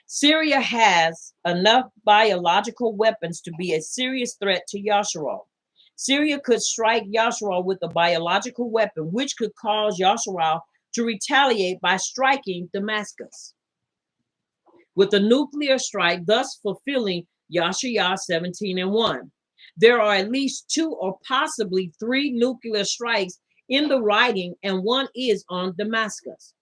Syria has enough biological weapons to be a serious threat to Yasharal. Syria could strike Yasharal with a biological weapon, which could cause Yasharal to retaliate by striking Damascus with a nuclear strike, thus fulfilling Yashaya 17:1. There are at least 2 or possibly 3 nuclear strikes in the writing, and one is on Damascus.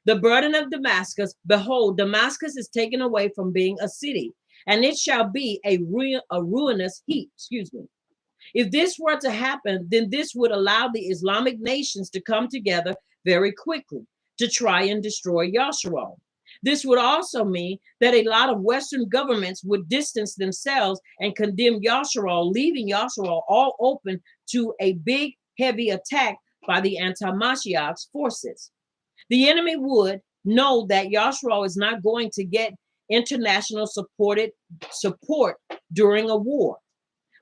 The burden of Damascus, behold, Damascus is taken away from being a city, and it shall be a ruinous heap. If this were to happen, then this would allow the Islamic nations to come together very quickly to try and destroy Yasharal. This would also mean that a lot of Western governments would distance themselves and condemn Yasharal, leaving Yasharal all open to a big, heavy attack by the anti-Mashiach's forces. The enemy would know that Yasharal is not going to get international support during a war.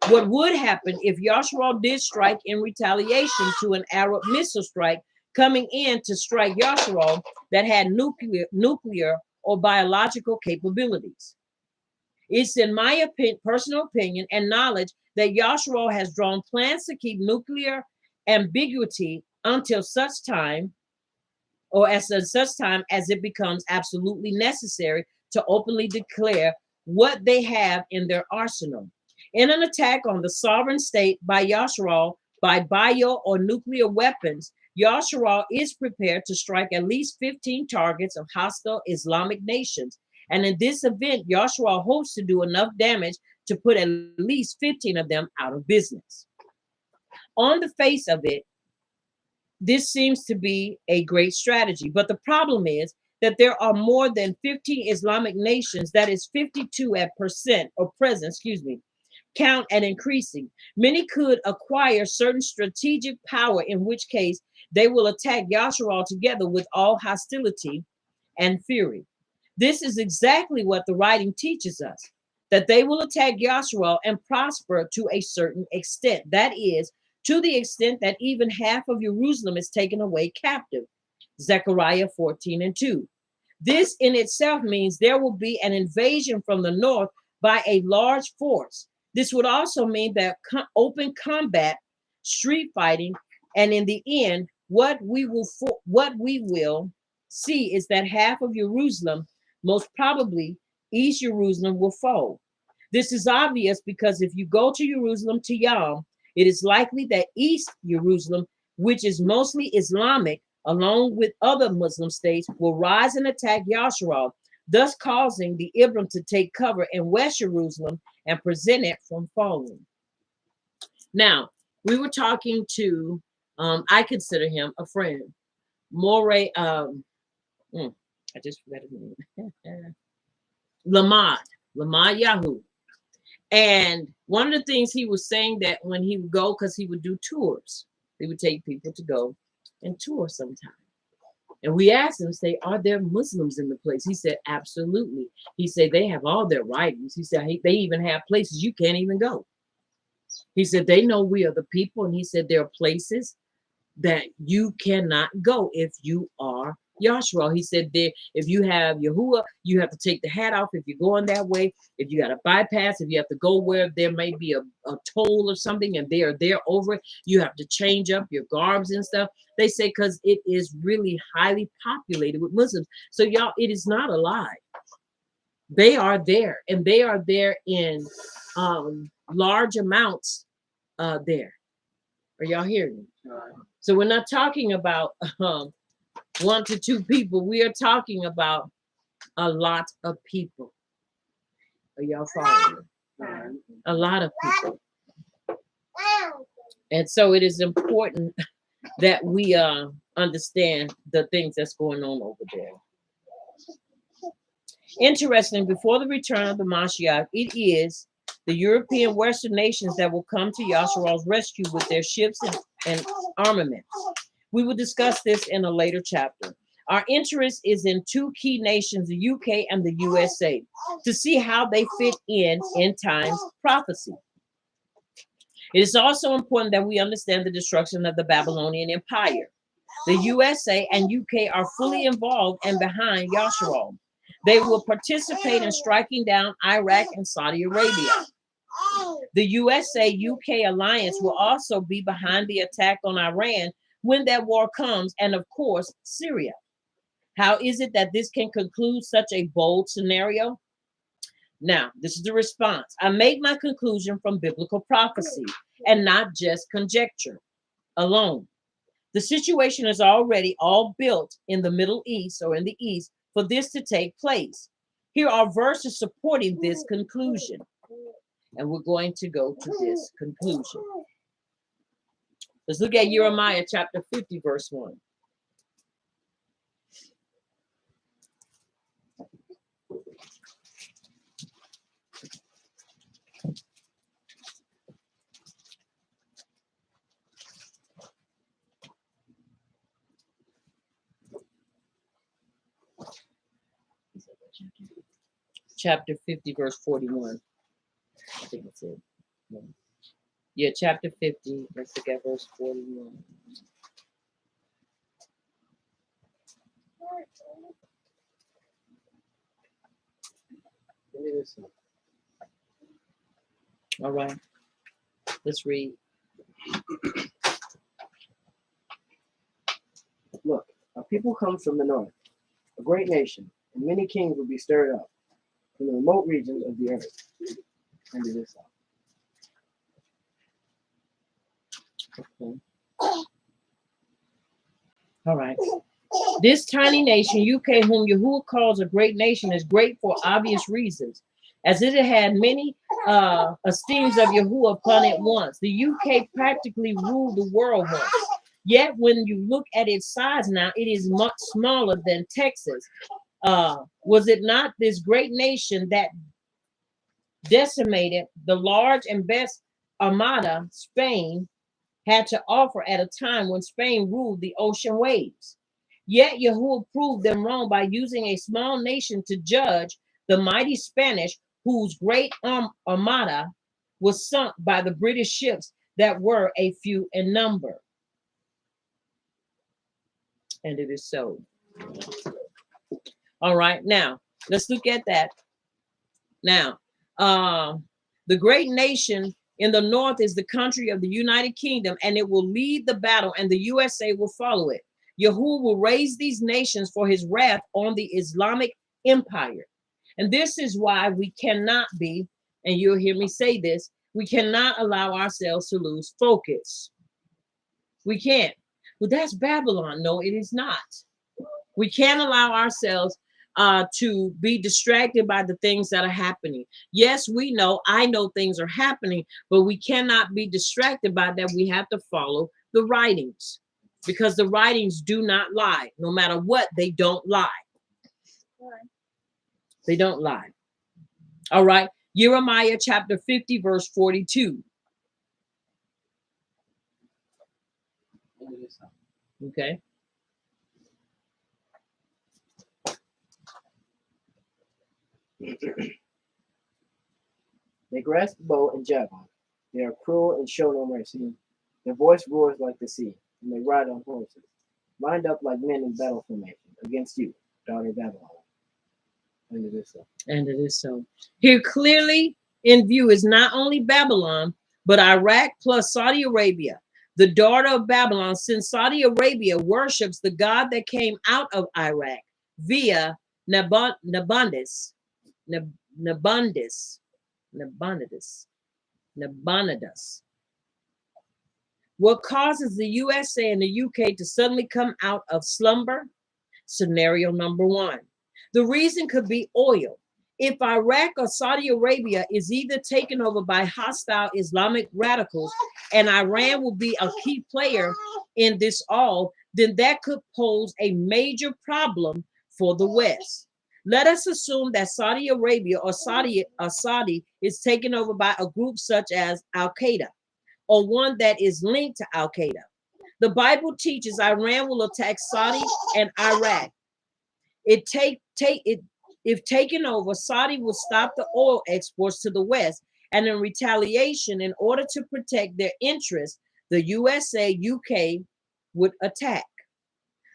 What would happen if Yashua did strike in retaliation to an Arab missile strike coming in to strike Yashua that had nuclear or biological capabilities? It's in my personal opinion and knowledge that Yashua has drawn plans to keep nuclear ambiguity until such time as it becomes absolutely necessary to openly declare what they have in their arsenal. In an attack on the sovereign state by Yashua by bio or nuclear weapons, Yashua is prepared to strike at least 15 targets of hostile Islamic nations. And in this event, Yashua hopes to do enough damage to put at least 15 of them out of business. On the face of it, this seems to be a great strategy. But the problem is that there are more than 15 Islamic nations, that is 52 at present, count and increasing. Many could acquire certain strategic power, in which case they will attack Yashua together with all hostility and fury. This is exactly what the writing teaches us, that they will attack Yashua and prosper to a certain extent. That is, to the extent that even half of Jerusalem is taken away captive. Zephaniah 14:2. This in itself means there will be an invasion from the north by a large force. This would also mean that open combat, street fighting, and in the end, what we will see is that half of Jerusalem, most probably East Jerusalem, will fall. This is obvious because if you go to Jerusalem to Yom, it is likely that East Jerusalem, which is mostly Islamic, along with other Muslim states, will rise and attack Yashua, thus causing the Ibram to take cover in West Jerusalem and prevent it from falling. Now, we were talking to, I consider him a friend, Moray, I just forgot his name, Lamad Yahoo. And one of the things he was saying that when he would go, because he would do tours, he would take people to go and tour sometime. And we asked him, say, are there Muslims in the place? He said, absolutely. He said, they have all their writings. He said, they even have places you can't even go. He said, they know we are the people. And he said, there are places that you cannot go if you are Yashua. He said, there, if you have Yahuwah, you have to take the hat off if you're going that way. If you got to bypass, if you have to go where there may be a toll or something and they are there over it, you have to change up your garbs and stuff. They say because it is really highly populated with Muslims. So y'all, it is not a lie. They are there, and they are there in large amounts there. Are y'all hearing me? So we're not talking about 1 to 2 people. We are talking about a lot of people. Are y'all following me? A lot of people. And so it is important that we understand the things that's going on over there. Interesting, before the return of the Mashiach, it is the European Western nations that will come to Yahshua's rescue with their ships and armaments. We will discuss this in a later chapter. Our interest is in 2 key nations, the UK and the USA, to see how they fit in times prophecy. It is also important that we understand the destruction of the Babylonian Empire. The USA and UK are fully involved and behind Yahshua. They will participate in striking down Iraq and Saudi Arabia. The USA-UK alliance will also be behind the attack on Iran when that war comes, and of course, Syria. How is it that this can conclude such a bold scenario? Now, this is the response. I make my conclusion from biblical prophecy and not just conjecture alone. The situation is already all built in the Middle East or in the East for this to take place. Here are verses supporting this conclusion. And we're going to go to this conclusion. Let's look at Jeremiah chapter 50, verse 1. Chapter 50, verse 41. I think it's it. Yeah, chapter 50. Let's look at verse 41. All right. Let's read. Look, a people comes from the north, a great nation, and many kings will be stirred up from the remote regions of the earth. And it is so. Okay. All right. This tiny nation, UK, whom Yahuwah calls a great nation, is great for obvious reasons, as it had many esteems of Yahuwah upon it once. The UK practically ruled the world once. Yet when you look at its size now, it is much smaller than Texas. Was it not this great nation that decimated the large and best armada Spain had to offer at a time when Spain ruled the ocean waves? Yet Yahuwah proved them wrong by using a small nation to judge the mighty Spanish, whose great armada was sunk by the British ships that were a few in number. And it is so. All right, now let's look at that. Now, the great nation in the north is the country of the United Kingdom, and it will lead the battle, and the USA will follow it. Yahuwah will raise these nations for his wrath on the Islamic empire. And this is why we cannot be, and you'll hear me say this, we cannot allow ourselves to lose focus. We can't. Well, that's Babylon. No, it is not. We can't allow ourselves to be distracted by the things that are happening. Yes, we know, I know things are happening, but we cannot be distracted by that. We have to follow the writings, because the writings do not lie. No matter what, they don't lie. They don't lie. All right. Jeremiah chapter 50, verse 42. Okay. They grasp the bow and javelin. They are cruel and show no mercy. Their voice roars like the sea, and they ride on horses, lined up like men in battle formation against you, daughter of Babylon. And it is so. And it is so. Here clearly in view is not only Babylon, but Iraq plus Saudi Arabia, the daughter of Babylon, since Saudi Arabia worships the God that came out of Iraq via Nabonidus. What causes the USA and the UK to suddenly come out of slumber? Scenario number one. The reason could be oil. If Iraq or Saudi Arabia is either taken over by hostile Islamic radicals and Iran will be a key player in this all, then that could pose a major problem for the West. Let us assume that Saudi Arabia or Saudi is taken over by a group such as Al-Qaeda, or one that is linked to Al-Qaeda. The Bible teaches Iran will attack Saudi and Iraq. If taken over, Saudi will stop the oil exports to the West, and in retaliation, in order to protect their interests, the USA, UK would attack.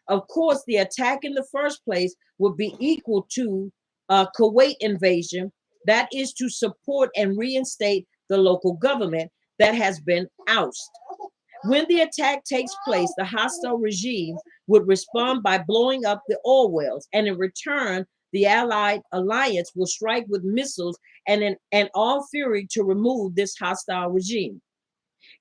Of course, the attack in the first place would be equal to Kuwait invasion, that is to support and reinstate the local government that has been ousted. When the attack takes place, the hostile regime would respond by blowing up the oil wells, and in return, the Allied alliance will strike with missiles and all fury to remove this hostile regime.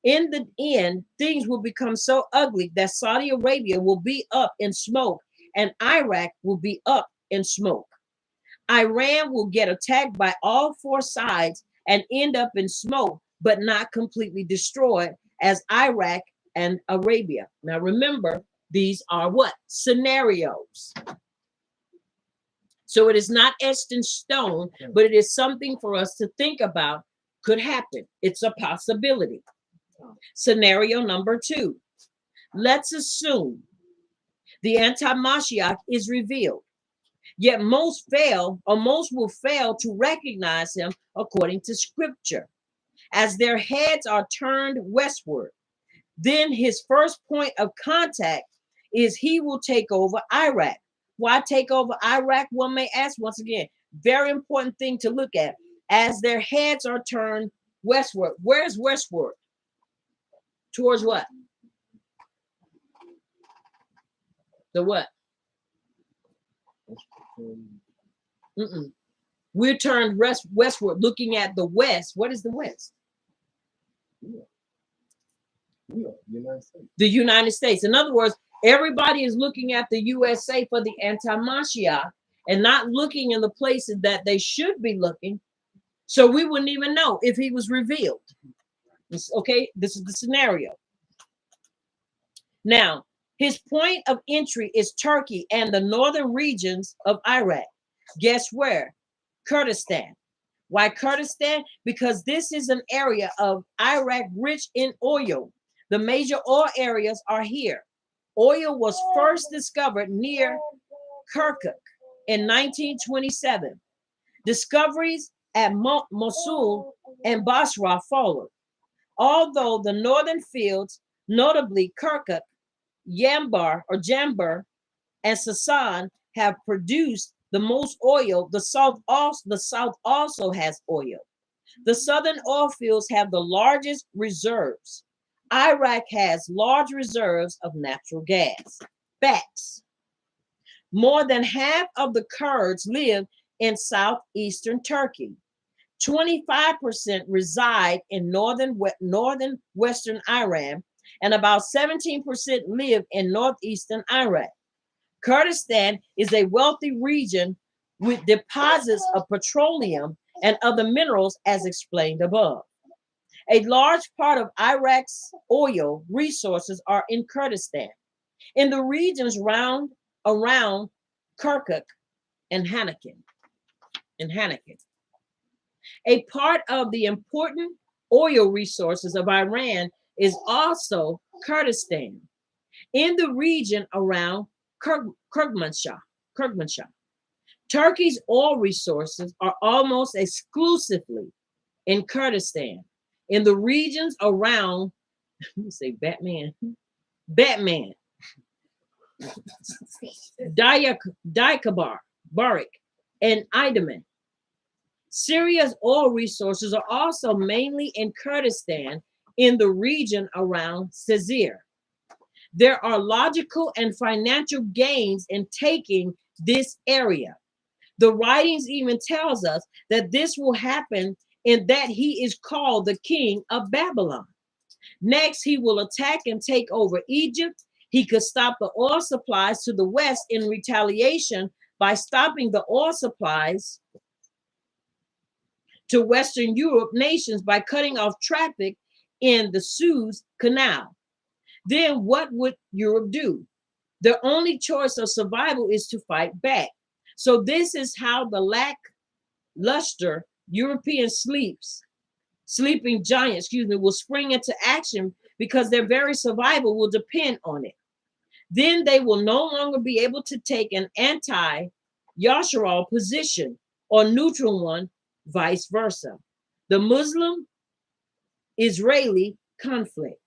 In the end, things will become so ugly that Saudi Arabia will be up in smoke and Iraq will be up in smoke. Iran will get attacked by all four sides and end up in smoke, but not completely destroyed as Iraq and Arabia. Now remember, these are what? Scenarios. So it is not etched in stone, but it is something for us to think about could happen. It's a possibility. Scenario number two. Let's assume the anti-Mashiach is revealed. Yet most will fail to recognize him according to scripture. as their heads are turned westward. Then his first point of contact is he will take over Iraq. Why take over Iraq? One may ask once again. Very important thing to look at. As their heads are turned westward. Where's westward? Towards what? The what? We're turned westward, looking at the west. What is the west? United States. The United States. In other words, everybody is looking at the USA for the anti-Mashiach and not looking in the places that they should be looking. So we wouldn't even know if he was revealed. Okay, this is the scenario. Now, his point of entry is Turkey and the northern regions of Iraq. Guess where? Kurdistan. Why Kurdistan? Because this is an area of Iraq rich in oil. The major oil areas are here. Oil was first discovered near Kirkuk in 1927. Discoveries at Mosul and Basra followed. Although the northern fields, notably Kirkuk, Jambar, and Sasan, have produced the most oil, the south also has oil. The southern oil fields have the largest reserves. Iraq has large reserves of natural gas. Facts. More than half of the Kurds live in southeastern Turkey. 25% reside in northern western Iran, and about 17% live in northeastern Iraq. Kurdistan is a wealthy region with deposits of petroleum and other minerals, as explained above. A large part of Iraq's oil resources are in Kurdistan, in the regions around Kirkuk and Hanakon. A part of the important oil resources of Iran is also Kurdistan, in the region around Kermanshah. Turkey's oil resources are almost exclusively in Kurdistan, in the regions around, let me say Batman, Diyakabar, Barak, and Idaman. Syria's oil resources are also mainly in Kurdistan, in the region around Cizre. There are logical and financial gains in taking this area. The writings even tells us that this will happen in that he is called the king of Babylon. Next, he will attack and take over Egypt. He could stop the oil supplies to the west in retaliation by stopping the oil supplies to Western Europe nations by cutting off traffic in the Suez Canal. Then what would Europe do? Their only choice of survival is to fight back. So this is how the lackluster European sleeping giants, will spring into action, because their very survival will depend on it. Then they will no longer be able to take an anti-Yashar position or neutral one, vice versa. The Muslim-Israeli conflict.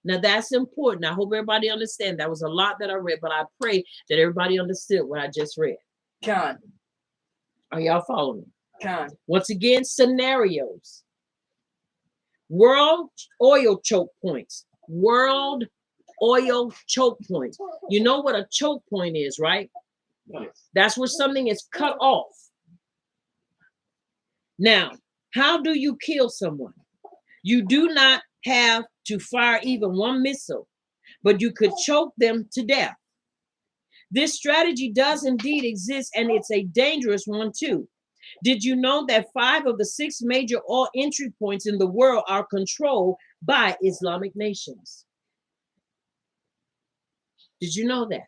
Now that's important. I hope everybody understands. That was a lot that I read, but I pray that everybody understood what I just read. Con. Are y'all following me? Con. Once again, scenarios. World oil choke points. World oil choke points. You know what a choke point is, right? Yes. That's where something is cut off. Now, how do you kill someone? You do not have to fire even one missile, but you could choke them to death. This strategy does indeed exist, and it's a dangerous one too. Did you know that 5 of the 6 major oil entry points in the world are controlled by Islamic nations? Did you know that?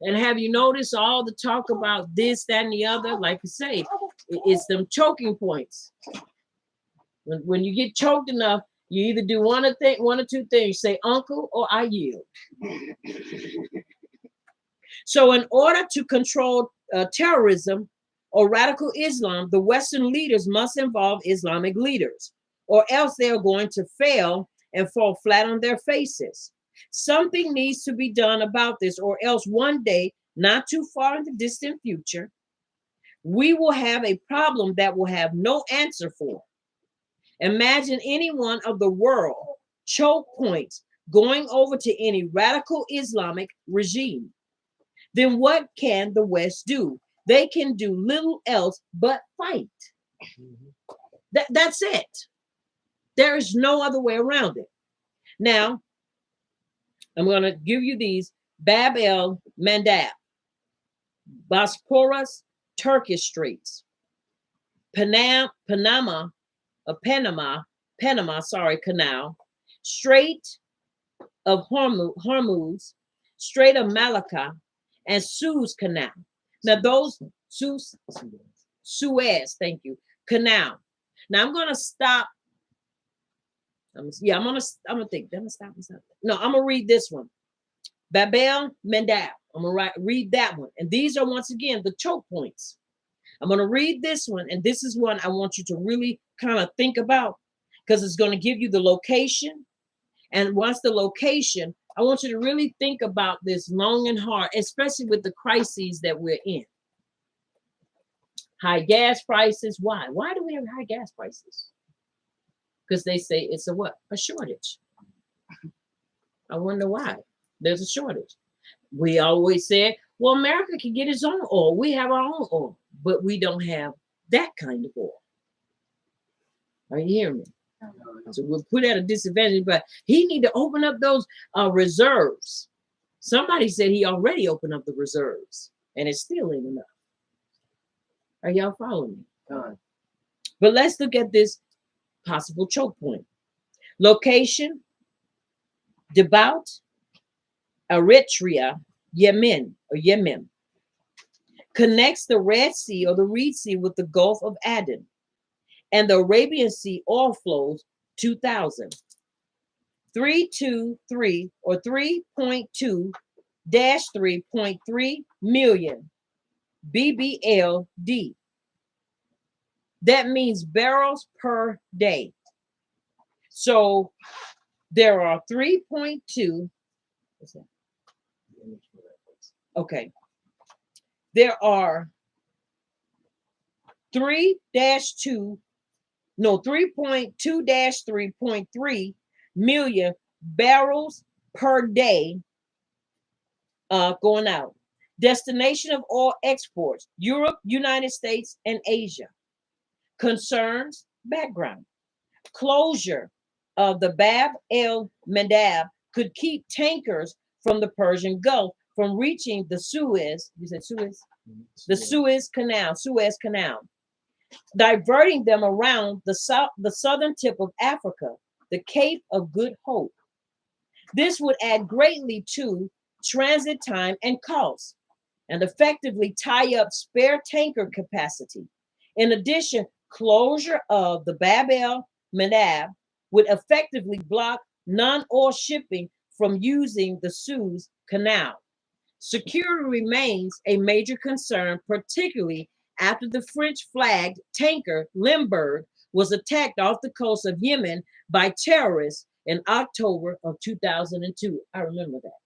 And have you noticed all the talk about this, that, and the other? Like you say, it's them choking points. When you get choked enough, you either do one or two things: say uncle or I yield. So in order to control terrorism, or radical Islam, the Western leaders must involve Islamic leaders, or else they are going to fail and fall flat on their faces. Something needs to be done about this, or else one day, not too far in the distant future, we will have a problem that will have no answer for. Imagine any one of the world choke points going over to any radical Islamic regime. Then what can the West do? They can do little else but fight. That's it. There is no other way around it. Now, I'm going to give you these: Bab el Mandab, Bosporus, Turkish Straits, Panama, Canal, Strait of Hormuz, Strait of Malacca, and Suez Canal. Now those Suez, thank you, Canal. Now I'm gonna stop. I'm gonna think. Then stop. No, I'm gonna read this one. Babel Mandab. I'm gonna read that one, and these are once again the choke points. I'm gonna read this one, and this is one I want you to really kind of think about, because it's going to give you the location. And once the location, I want you to really think about this long and hard, especially with the crises that we're in. High gas prices. Why? Why do we have high gas prices? Because they say it's a shortage. I wonder why. There's a shortage. We always said, well, America can get its own oil. We have our own oil, but we don't have that kind of oil. Are you hearing me? So we'll put at a disadvantage, but he need to open up those reserves. Somebody said he already opened up the reserves, and it still ain't enough. Are y'all following me? But let's look at this possible choke point. Location: Devout, Eritrea, Yemen. Connects the Red Sea or the Reed Sea with the Gulf of Aden and the Arabian Sea oil flows 2000. 323 or 3.2-3.3 million BBLD. That means barrels per day. So there are 3.2. What's that? Okay. There are 3.2-3.3 million barrels per day going out. Destination of oil exports: Europe, United States, and Asia. Concerns: background. Closure of the Bab el Mandab could keep tankers from the Persian Gulf from reaching the Suez. You said Suez? The Suez Canal, diverting them around the southern tip of Africa, the Cape of Good Hope. This would add greatly to transit time and cost, and effectively tie up spare tanker capacity. In addition, closure of the Bab el Mandab would effectively block non-oil shipping from using the Suez Canal. Security remains a major concern, particularly after the French-flagged tanker Limburg was attacked off the coast of Yemen by terrorists in October of 2002. I remember that.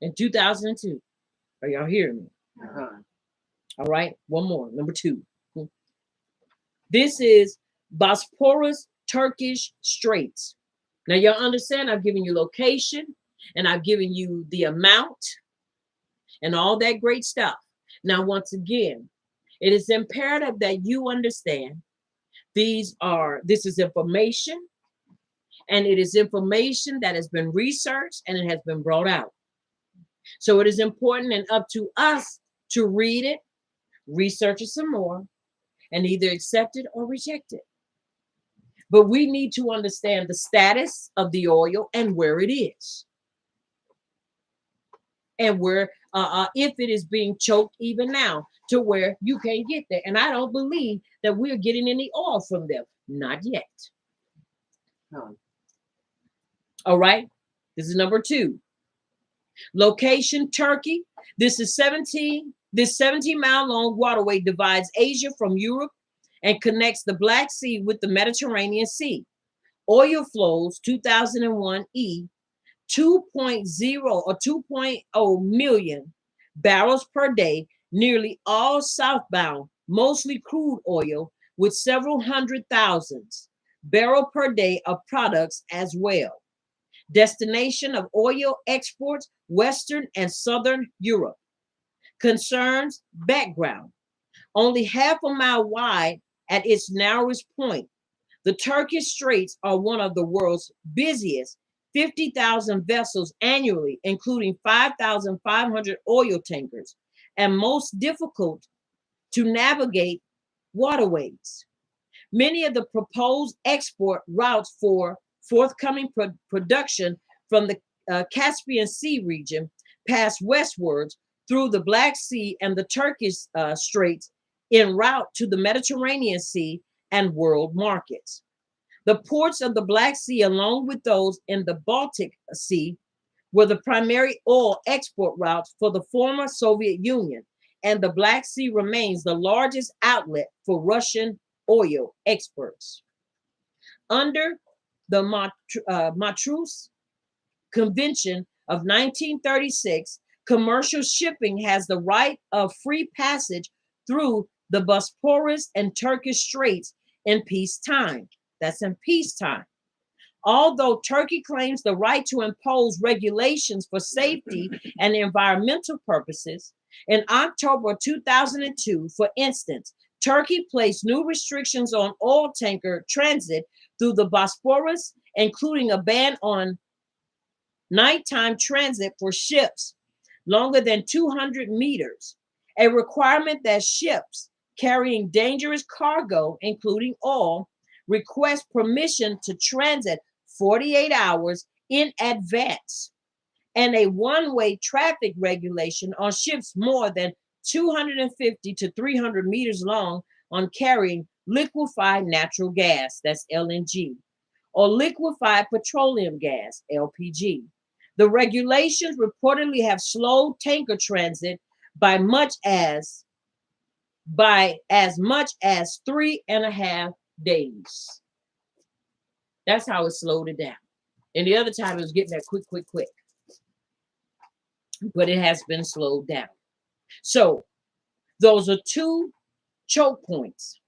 In 2002. Are y'all hearing me? All right, one more, number 2. This is Bosporus, Turkish Straits. Now y'all understand, I've given you location, and I've given you the amount and all that great stuff. Now, once again, it is imperative that you understand this is information, and it is information that has been researched and it has been brought out. So it is important and up to us to read it, research it some more, and either accept it or reject it. But we need to understand the status of the oil and where it is. And where, if it is being choked even now to where you can't get there. And I don't believe that we're getting any oil from them. Not yet. No. All right. This is number 2. Location: Turkey. This is 17 This 17-mile-long waterway divides Asia from Europe and connects the Black Sea with the Mediterranean Sea. Oil flows 2001 E 2.0 or 2.0 million barrels per day, nearly all southbound, mostly crude oil, with several hundred thousands barrel per day of products as well. Destination of oil exports, Western and Southern Europe. Concerns, background. Only half a mile wide at its narrowest point, the Turkish Straits are one of the world's busiest, 50,000 vessels annually, including 5,500 oil tankers, and most difficult to navigate waterways. Many of the proposed export routes for forthcoming production from the Caspian Sea region pass westwards through the Black Sea and the Turkish Straits en route to the Mediterranean Sea and world markets. The ports of the Black Sea, along with those in the Baltic Sea, were the primary oil export routes for the former Soviet Union, and the Black Sea remains the largest outlet for Russian oil exports. Under the Montreux Convention of 1936, commercial shipping has the right of free passage through the Bosporus and Turkish Straits in peacetime. That's in peacetime. Although Turkey claims the right to impose regulations for safety and environmental purposes, in October 2002, for instance, Turkey placed new restrictions on oil tanker transit through the Bosporus, including a ban on nighttime transit for ships longer than 200 meters, a requirement that ships carrying dangerous cargo, including oil, request permission to transit 48 hours in advance, and a one-way traffic regulation on ships more than 250 to 300 meters long on carrying liquefied natural gas, that's LNG, or liquefied petroleum gas, LPG. The regulations reportedly have slowed tanker transit by as much as 3.5 days. That's how it slowed it down. And the other time it was getting there quick. But it has been slowed down. So those are two choke points: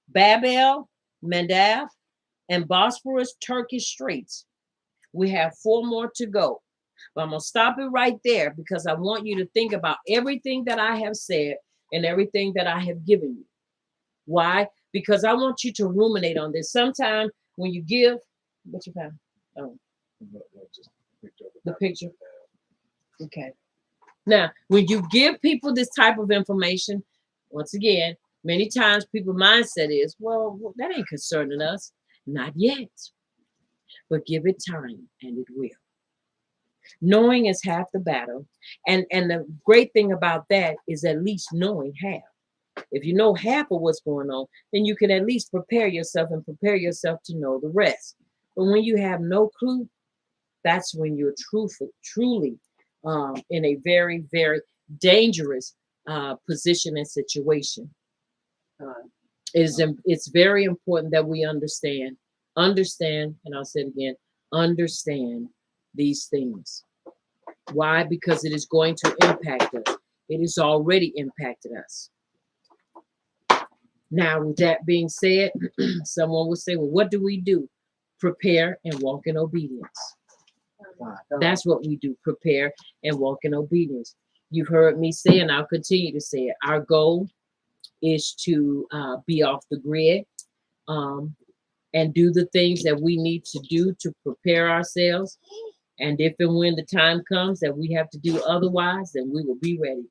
Bab el Mandab and Bosporus Turkish Straits. We have 4 more to go. But I'm going to stop it right there because I want you to think about everything that I have said and everything that I have given you. Why? Because I want you to ruminate on this. Sometime when you give, what you found? Oh, the picture. Okay. Now, when you give people this type of information, once again, many times people's mindset is, well, that ain't concerning us. Not yet. But give it time and it will. Knowing is half the battle. And the great thing about that is at least knowing half. If you know half of what's going on, then you can at least prepare yourself to know the rest. But when you have no clue, that's when you're truly in a very, very dangerous position and situation. It's very important that we understand, and I'll say it again, understand these things. Why? Because it is going to impact us. It has already impacted us. Now, with that being said, someone would say, well, what do we do? Prepare and walk in obedience. That's what we do, prepare and walk in obedience. You've heard me say, and I'll continue to say it, our goal is to be off the grid and do the things that we need to do to prepare ourselves. And if and when the time comes that we have to do otherwise, then we will be ready.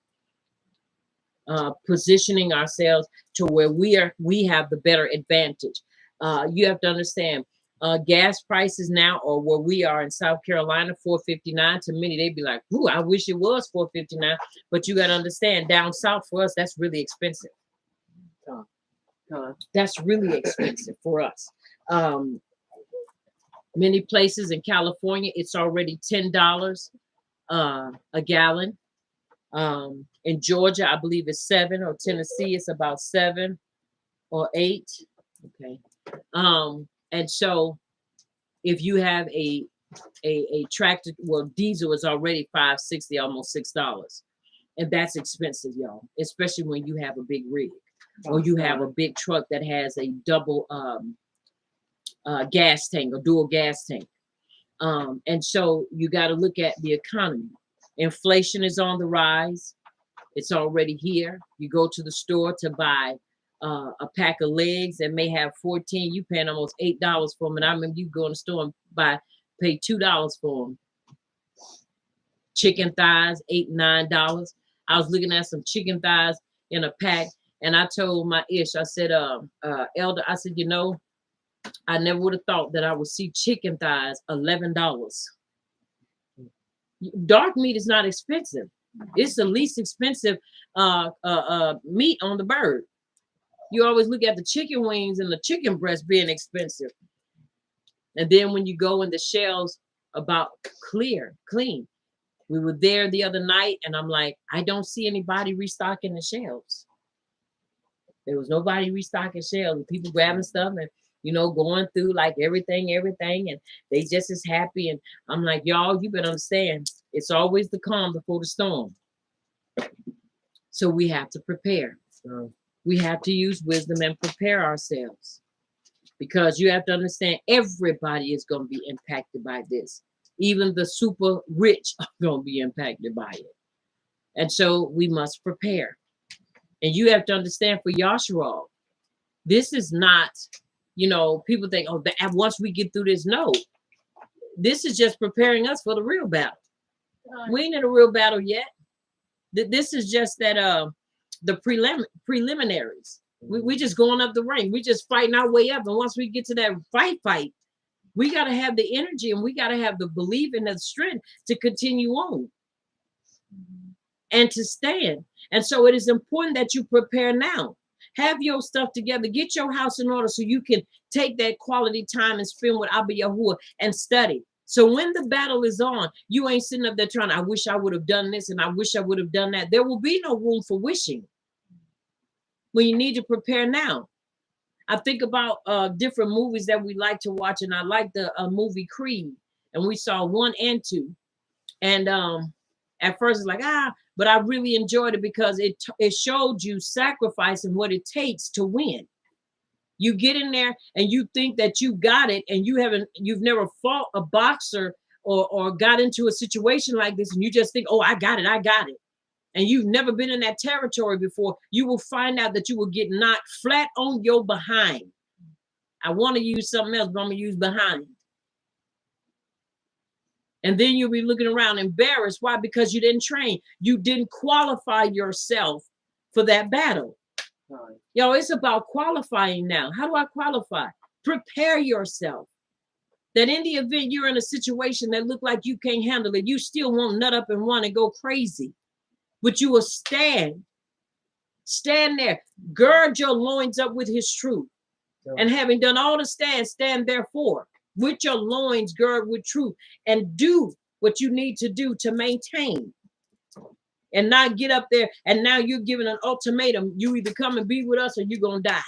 Positioning ourselves to where we have the better advantage. You have to understand, gas prices now, or where we are in South Carolina, $4.59. To many, they'd be like, "Ooh, I wish it was $4.59." But you got to understand, down south for us, that's really expensive. That's really expensive for us. Many places in California, it's already $10 a gallon. In Georgia, I believe it's 7, or Tennessee, it's about 7 or 8. Okay. And so if you have a tractor, well, diesel is already $5.60, almost $6. And that's expensive, y'all, especially when you have a big rig or you have a big truck that has a double gas tank or dual gas tank. And so you got to look at the economy. Inflation is on the rise. It's already here. You go to the store to buy a pack of legs that may have 14. You paying almost $8 for them. And I remember you go in the store and pay $2 for them. Chicken thighs, $8, $9. I was looking at some chicken thighs in a pack, and I told my I said, Elder, I said, you know, I never would have thought that I would see chicken thighs $11. Dark meat is not expensive. It's the least expensive meat on the bird. You always look at the chicken wings and the chicken breast being expensive. And then when you go in the shelves about clean. We were there the other night, and I'm like, I don't see anybody restocking the shelves. There was nobody restocking shelves. People grabbing stuff and, you know, going through like everything, and they just as happy. And I'm like, y'all, you better understand, it's always the calm before the storm. So we have to prepare. We have to use wisdom and prepare ourselves, because you have to understand everybody is going to be impacted by this. Even the super rich are going to be impacted by it. And so we must prepare. And you have to understand, for Yahshua, this is not, you know, people think, oh, once we get through this, no. This is just preparing us for the real battle. We ain't in a real battle yet. This is just that the preliminaries. We just going up the rank. We just fighting our way up. And once we get to that fight, we got to have the energy, and we got to have the belief and the strength to continue on and to stand. And so it is important that you prepare now. Have your stuff together. Get your house in order so you can take that quality time and spend with Abba Yahuwah and study. So when the battle is on, you ain't sitting up there trying, I wish I would have done this and I wish I would have done that. There will be no room for wishing when you need to prepare now. I think about different movies that we like to watch, and I like the movie Creed, and we saw 1 and 2. And at first it's like, but I really enjoyed it because it showed you sacrifice and what it takes to win. You get in there and you think that you got it, and you've never fought a boxer or got into a situation like this, and you just think, oh, I got it. And you've never been in that territory before, you will find out that you will get knocked flat on your behind. I want to use something else, but I'm going to use behind. And then you'll be looking around embarrassed. Why? Because you didn't train. You didn't qualify yourself for that battle. Yo, it's about qualifying now. How do I qualify? Prepare yourself. That in the event you're in a situation that look like you can't handle it, you still won't nut up and run and go crazy. But you will stand there, gird your loins up with his truth. And having done all to stand therefore with your loins girded with truth, and do what you need to do to maintain. And not get up there and now you're giving an ultimatum. You either come and be with us or you're going to die.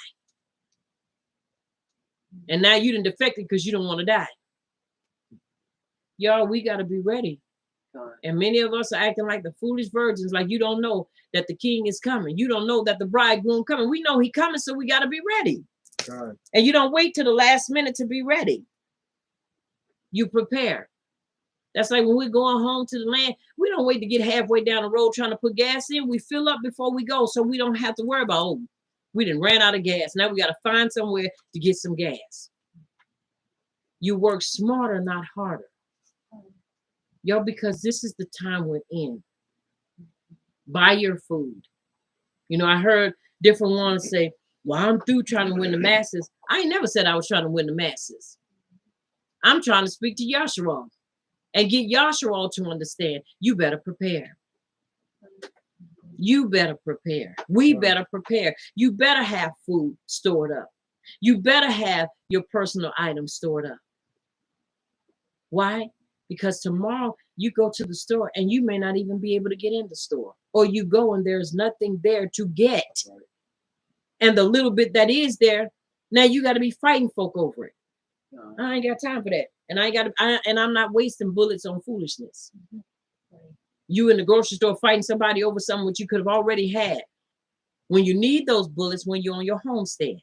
And now you done defected because you don't want to die. Y'all, we got to be ready. And many of us are acting like the foolish virgins, like you don't know that the king is coming. You don't know that the bridegroom coming. We know he coming, so we got to be ready. God. And you don't wait till the last minute to be ready. You prepare. That's like when we're going home to the land, we don't wait to get halfway down the road trying to put gas in. We fill up before we go, so we don't have to worry about, oh, we done ran out of gas. Now we got to find somewhere to get some gas. You work smarter, not harder. Yo, because this is the time we're in. Buy your food. You know, I heard different ones say, well, I'm through trying to win the masses. I ain't never said I was trying to win the masses. I'm trying to speak to Yahshua and get Yahshua to understand you better prepare. You better prepare. We better prepare. You better have food stored up. You better have your personal items stored up. Why? Because tomorrow You go to the store and you may not even be able to get in the store, or you go and there's nothing there to get. And the little bit that is there, now you got to be fighting folk over it. I ain't got time for that. And I'm not wasting bullets on foolishness. You in the grocery store fighting somebody over something which you could have already had. When you need those bullets, when you're on your homestead.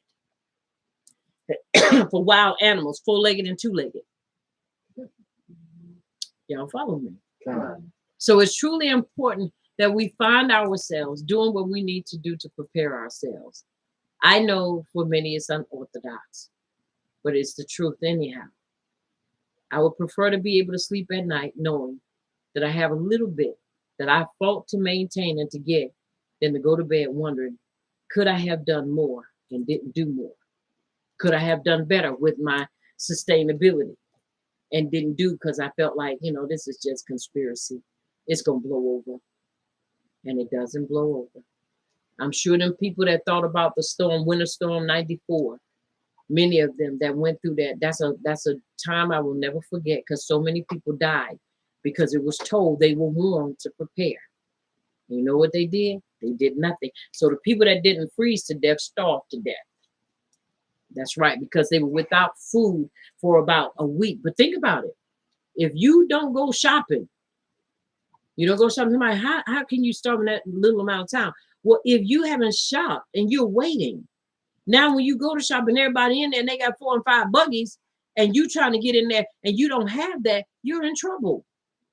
For wild animals, 4-legged and 2-legged. Y'all follow me? So it's truly important that we find ourselves doing what we need to do to prepare ourselves. I know for many it's unorthodox, but it's the truth anyhow. I would prefer to be able to sleep at night knowing that I have a little bit that I fought to maintain and to get than to go to bed wondering, could I have done more and didn't do more? Could I have done better with my sustainability and didn't do because I felt like, this is just conspiracy. It's going to blow over. And it doesn't blow over. I'm sure them people that thought about the storm, Winter Storm 94, many of them that went through that, that's a time I will never forget because so many people died because it was told they were warned to prepare. You know what they did? They did nothing. So the people that didn't freeze to death starved to death. That's right, because they were without food for about a week. But think about it. If you don't go shopping, somebody, how can you starve in that little amount of time? Well, if you haven't shopped and you're waiting, now when you go to shop and everybody in there and they got 4 and 5 buggies and you trying to get in there and you don't have that, you're in trouble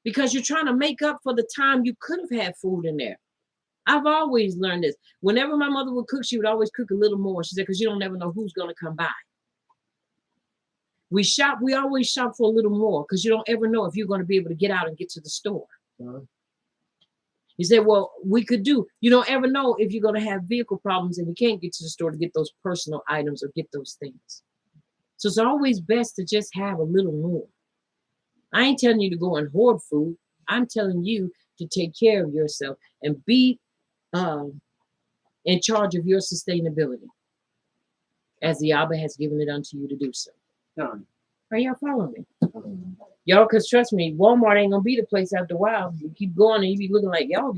because you're trying to make up for the time you could have had food in there. I've always learned this. Whenever my mother would cook, she would always cook a little more. She said, because you don't never know who's going to come by. We always shop for a little more because you don't ever know if you're going to be able to get out and get to the store. You say, well, we could do. You don't ever know if you're going to have vehicle problems and you can't get to the store to get those personal items or get those things. So it's always best to just have a little more. I ain't telling you to go and hoard food. I'm telling you to take care of yourself and be in charge of your sustainability as the Abba has given it unto you to do so. Are y'all following me? Y'all, because trust me, Walmart ain't gonna be the place after a while. You keep going and you be looking like y'all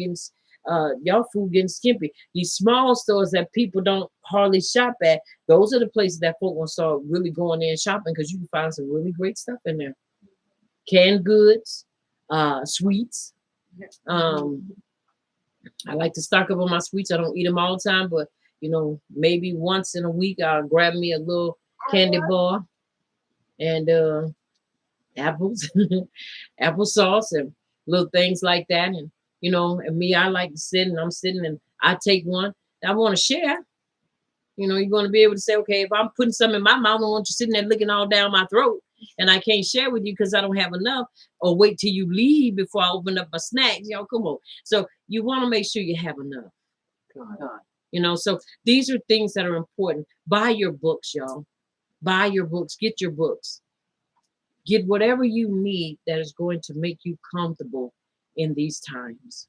food getting skimpy. These small stores that people don't hardly shop at, those are the places that folk gonna start really going in and shopping because you can find some really great stuff in there. Canned goods, sweets. I like to stock up on my sweets. I don't eat them all the time, but maybe once in a week I'll grab me a little candy bar and apples, applesauce and little things like that. And and me, I like to sit and I'm sitting and I take one. I want to share. You're going to be able to say, okay, if I'm putting something in my mouth, I don't want you sitting there licking all down my throat and I can't share with you because I don't have enough, or wait till you leave before I open up my snacks. Y'all, come on. So you want to make sure you have enough. So these are things that are important. Buy your books, y'all. Buy your books. Get your books. Get whatever you need that is going to make you comfortable in these times.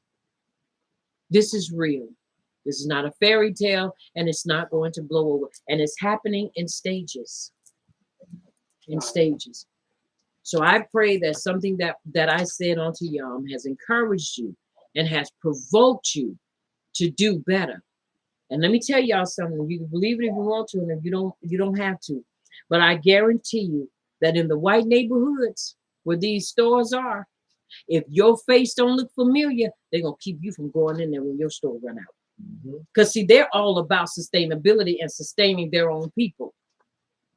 This is real. This is not a fairy tale, and it's not going to blow over. And it's happening in stages. So I pray that something that I said onto Yom has encouraged you and has provoked you to do better. And let me tell y'all something. You can believe it if you want to, and if you don't have to. But I guarantee you that in the white neighborhoods where these stores are, if your face don't look familiar, they're going to keep you from going in there when your store run out. Because see, they're all about sustainability and sustaining their own people.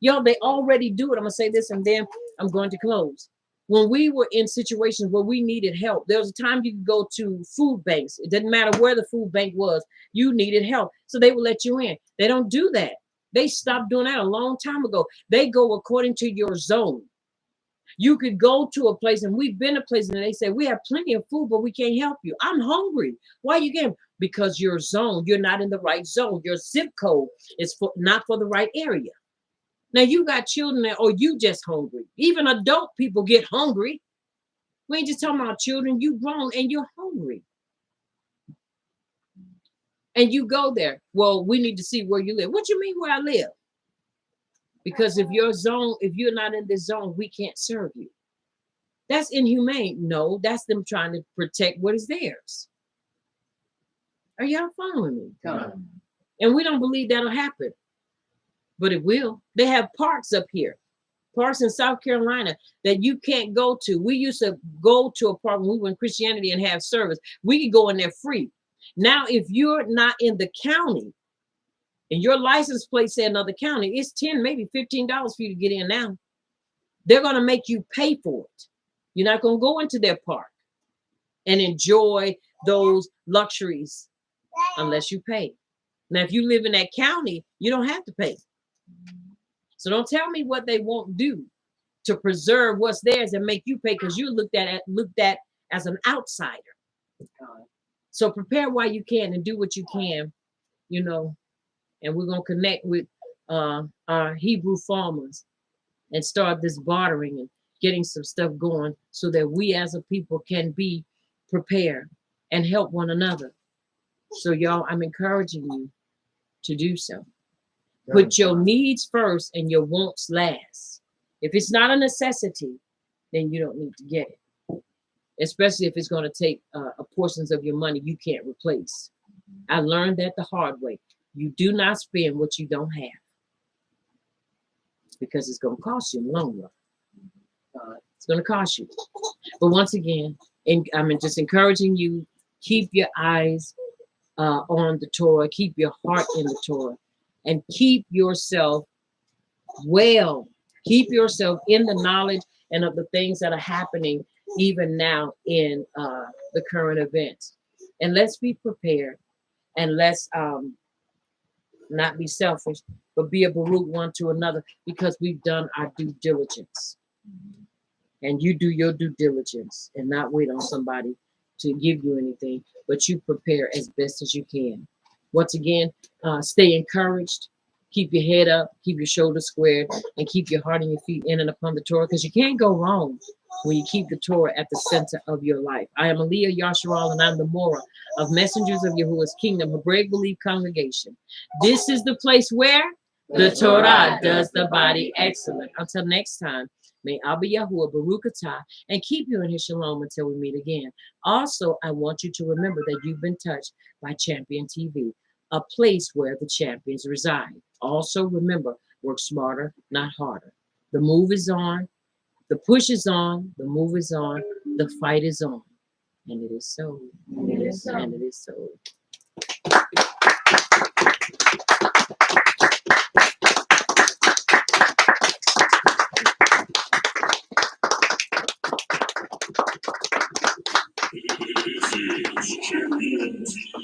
Y'all, they already do it. I'm going to say this and then I'm going to close. When we were in situations where we needed help, there was a time you could go to food banks. It didn't matter where the food bank was. You needed help. So they would let you in. They don't do that. They stopped doing that a long time ago. They go according to your zone. You could go to a place, and we've been to places, and they say, we have plenty of food, but we can't help you. I'm hungry. Why you getting? Because your zone, you're not in the right zone. Your zip code is not for the right area. Now you got children there, or you just hungry. Even adult people get hungry. We ain't just talking about children. You grown and you're hungry. And you go there. Well, we need to see where you live. What you mean where I live? Because if you're not in this zone, we can't serve you. That's inhumane. No, that's them trying to protect what is theirs. Are y'all following me? And we don't believe that'll happen, but it will. They have parks up here, parks in South Carolina that you can't go to. We used to go to a park when we were in Christianity and have service. We could go in there free. Now, if you're not in the county and your license plate say another county, it's $10, maybe $15 for you to get in now. They're going to make you pay for it. You're not going to go into their park and enjoy those luxuries unless you pay. Now, if you live in that county, you don't have to pay. So don't tell me what they won't do to preserve what's theirs and make you pay, because you looked at as an outsider. So prepare while you can and do what you can, you know, and we're going to connect with our Hebrew farmers and start this bartering and getting some stuff going so that we as a people can be prepared and help one another. So y'all, I'm encouraging you to do so. Put your needs first and your wants last. If it's not a necessity, then you don't need to get it. Especially if it's going to take portions of your money you can't replace. I learned that the hard way. You do not spend what you don't have, because it's going to cost you in the long run. It's going to cost you. But once again, I'm just encouraging you, keep your eyes on the Torah, keep your heart in the Torah, and keep yourself well. Keep yourself in the knowledge and of the things that are happening even now in the current events. And let's be prepared, and let's not be selfish, but be a Baruch one to another, because we've done our due diligence. And you do your due diligence and not wait on somebody to give you anything, but you prepare as best as you can. Once again, stay encouraged, keep your head up, keep your shoulders squared, and keep your heart and your feet in and upon the Torah, because you can't go wrong when you keep the Torah at the center of your life. I am Aliyah Yasharal, and I'm the Mora of Messengers of Yahuwah's Kingdom, Hebraic Belief Congregation. This is the place where the Torah does the body excellent. Until next time, may Abba Yahuwah Baruch Atah and keep you in his shalom until we meet again. Also, I want you to remember that you've been touched by Champion TV, a place where the champions reside. Also, remember, work smarter, not harder. The move is on. The push is on, the move is on, the fight is on. And it is so. And it is so. And it is so. This is Champion TV.